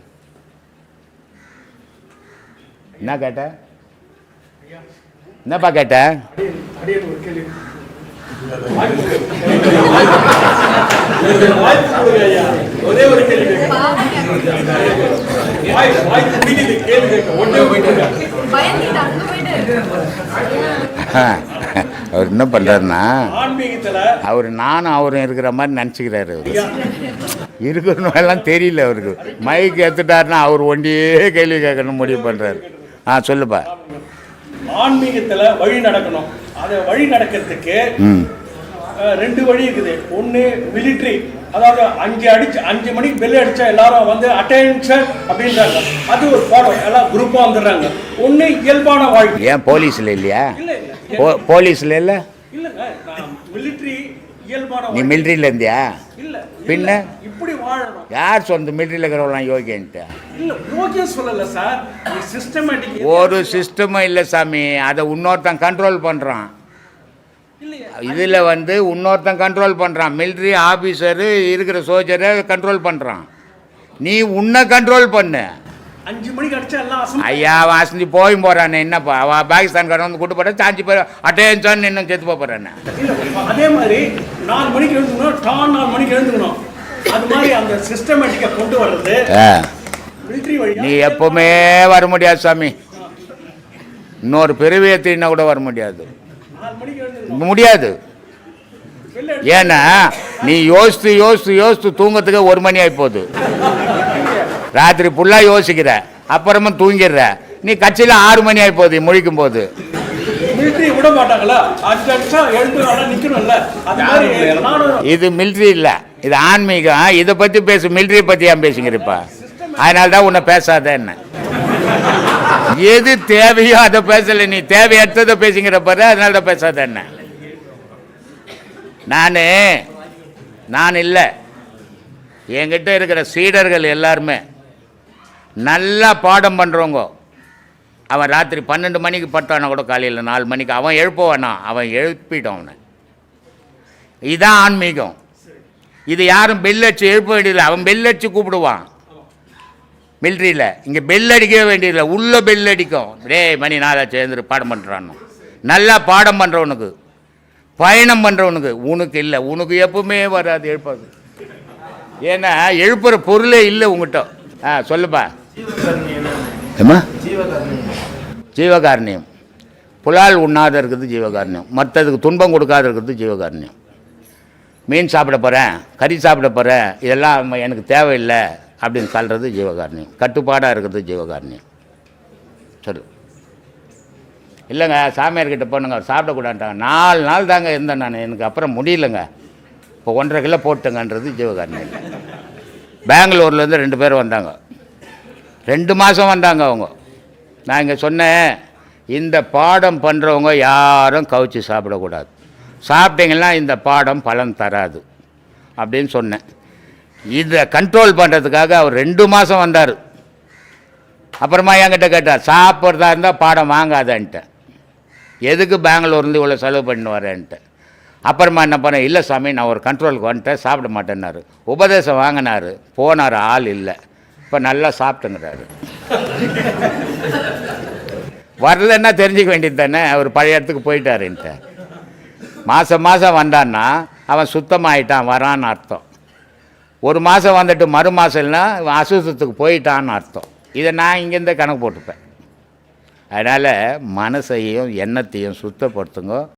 என்ன கேட்ட? என்னப்பா கேட்ட? அவர் என்ன பண்ணுறாருன்னா, அவர் நானும் அவரும் இருக்கிற மாதிரி நினச்சிக்கிறாரு. அவர் இருக்கணும் எல்லாம் தெரியல அவருக்கு. மைக்கு எடுத்துட்டாருன்னா அவர் ஒண்டியே கேள்வி கேட்கணும் முடிவு பண்ணுறாரு. சொல்லுப்பா. ஆன்மீகத்தில் வழி நடக்கணும். அதை வழி நடக்கிறதுக்கு 2 வழி இருக்குது. ஒன்று மிலிட்ரி, அதாவது 5 மணிக்கு பெல் அடித்தா எல்லாரும் வந்து அட்டென்ஷன் அப்படின்றாங்க. அது ஒரு பாடம், எல்லாம் குரூப்பாக வந்துடுறாங்க. ஒன்று இயல்பான வாழ்க்கை. ஏன் போலீஸில் இல்லையா? போலீஸில் இல்லை இல்லைங்க, மிலிட்ரி இயல்பான. நீ மிலிட்ரியில் இருந்தியா? இல்லை பின்ன இப்படி வாழணும். யார் சொந்த மிலிட்ரியில் இருக்கிறவங்களாம் யோகியன்ட்டு? இல்லை யோகியம் சொல்லலை சார், சிஸ்டமேட்டிக். ஒரு சிஸ்டமும் இல்லை சாமி, அதை இன்னொருத்தன் கண்ட்ரோல் பண்ணுறான். இதில் வந்து இன்னொருத்தன் கண்ட்ரோல் பண்ணுறான். மிலிட்ரி ஆஃபீஸரு இருக்கிற சோல்ஜரை கண்ட்ரோல் பண்ணுறான். நீ உன்னை கண்ட்ரோல் பண்ணு. 5 மணிக்கு அடிச்சா எல்லாம் ஐயா வாசந்தி போயும் போகிறானே, என்னப்பா அவள் பாகிஸ்தான்காரன் வந்து கூட்டு போட்டா சாஞ்சி போய் அட்டேன்சான்னு இன்னும் செத்து போகிறானே. அதே மாதிரி 4 மணிக்கு எழுந்துக்கணும், 4 மணிக்கு எழுந்துக்கணும். அது மாதிரி அந்த சிஸ்டமேட்டிக்கை கொண்டு வர்றது மிலிட்ரி வழி. நீ எப்பவுமே வர முடியாது சாமி. இன்னொரு பிறவியத்தின்னா கூட வர முடியாது, முடியாது. ஏன்னா நீ யோசித்து தூங்கத்துக்கு 1 மணி ஆகி போகுது. ராத்திரி ஃபுல்லாக யோசிக்கிற, அப்புறமா தூங்கிடுற. நீ கட்சியில் 6 மணி ஆகி போகுது முழிக்கும் போது. விட மாட்டாங்களா? இது மிலிட்ரி இல்லை, இது ஆன்மீகம். இதை பற்றி பேசு, மிலிட்ரியை பற்றி ஏன் பேசுங்கிறப்பா? அதனால தான் உன்னை பேசாத. என்ன எது தேவையோ அதை பேசலை, நீ தேவையற்றதை பேசுங்கிற பாரு. அதனால தான் பேசாத. என்ன நான் இல்லை, என்கிட்ட இருக்கிற சீடர்கள் எல்லாருமே நல்லா பாடம் பண்ணுறவங்க. அவன் ராத்திரி 12 மணிக்கு பட்டானா கூட காலையில் 4 மணிக்கு அவன் எழுப்புவானா, அவன் எழுப்பிட்டான் அவனை. இதுதான் ஆன்மீகம். இது யாரும் பெல் அடிச்சு எழுப்ப வேண்டியதில்லை, அவன் பெல் அடிச்சு கூப்பிடுவான். மிலிட்ரியில் இங்கே பெல் அடிக்கவே வேண்டியதில்லை, உள்ளே பெல் அடிக்கும். மணி 4 சேர்ந்து பாடம் பண்ணுறான்னு. நல்லா பாடம் பண்ணுறவனுக்கு, பயணம் பண்ணுறவனுக்கு. உனக்கு இல்லை, உனக்கு எப்பவுமே வராது எழுப்பாது. ஏன்னா எழுப்புற பொருளே இல்லை உங்கள்கிட்ட. சொல்லுப்பா. ஏம்மா? ஜீவகாரணியம். புலால் உண்ணாத இருக்கிறது ஜீவகாரணியம், மற்றதுக்கு துன்பம் கொடுக்காத இருக்கிறது ஜீவகாரணியம். மீன் சாப்பிட போகிறேன், கறி சாப்பிட போகிறேன், இதெல்லாம் எனக்கு தேவையில்லை அப்படின்னு சொல்கிறது ஜீவகாருண்யம். கட்டுப்பாடாக இருக்கிறது ஜீவகாருண்யம். சரி இல்லைங்க, சாமியார்கிட்ட போனுங்க, அவர் சாப்பிடக்கூடாதுட்டாங்க. 4 நாள் தாங்க இருந்தேன் நான், எனக்கு அப்புறம் முடியலங்க, இப்போ 1.5 கிலோ போட்டுங்கன்றது ஜீவகாருண்யம். பெங்களூர்லேருந்து 2 பேர் வந்தாங்க, 2 மாதம் வந்தாங்க அவங்க. நான் இங்கே சொன்னேன், இந்த பாடம் பண்ணுறவங்க யாரும் கவுச்சி சாப்பிடக்கூடாது, சாப்பிட்டீங்கன்னா இந்த பாடம் பலன் தராது அப்படின்னு சொன்னேன். இதை கண்ட்ரோல் பண்ணுறதுக்காக அவர் 2 மாதம் வந்தார். அப்புறமா என்கிட்ட கேட்டார், சாப்பிட்றதா இருந்தால் பாடம் வாங்காதன்ட்டு, எதுக்கு பெங்களூர்லேருந்து இவ்வளோ செலவு பண்ணி வரேன்ட்டு. அப்புறமா என்ன பண்ணேன், இல்லை சாமி நான் ஒரு கண்ட்ரோலுக்கு வந்துட்டேன், சாப்பிட மாட்டேன்னாரு. உபதேசம் வாங்கினார், போனார், ஆள் இல்லை, இப்போ நல்லா சாப்பிட்டுங்கிறாரு. வரலன்னா தெரிஞ்சுக்க வேண்டியது தானே, அவர் பழைய இடத்துக்கு போயிட்டாருன்ட்டு. மாதம் வந்தான்னா அவன் சுத்தமாயிட்டான் வரான்னு அர்த்தம். 1 மாதம் வந்துட்டு மறு மாதம்னா அசுத்தத்துக்கு போயிட்டான்னு அர்த்தம். இதை நான் இங்கேருந்தே கணக்கு போட்டுப்பேன். அதனால் மனசையும் எண்ணத்தையும் சுத்தப்படுத்துங்க.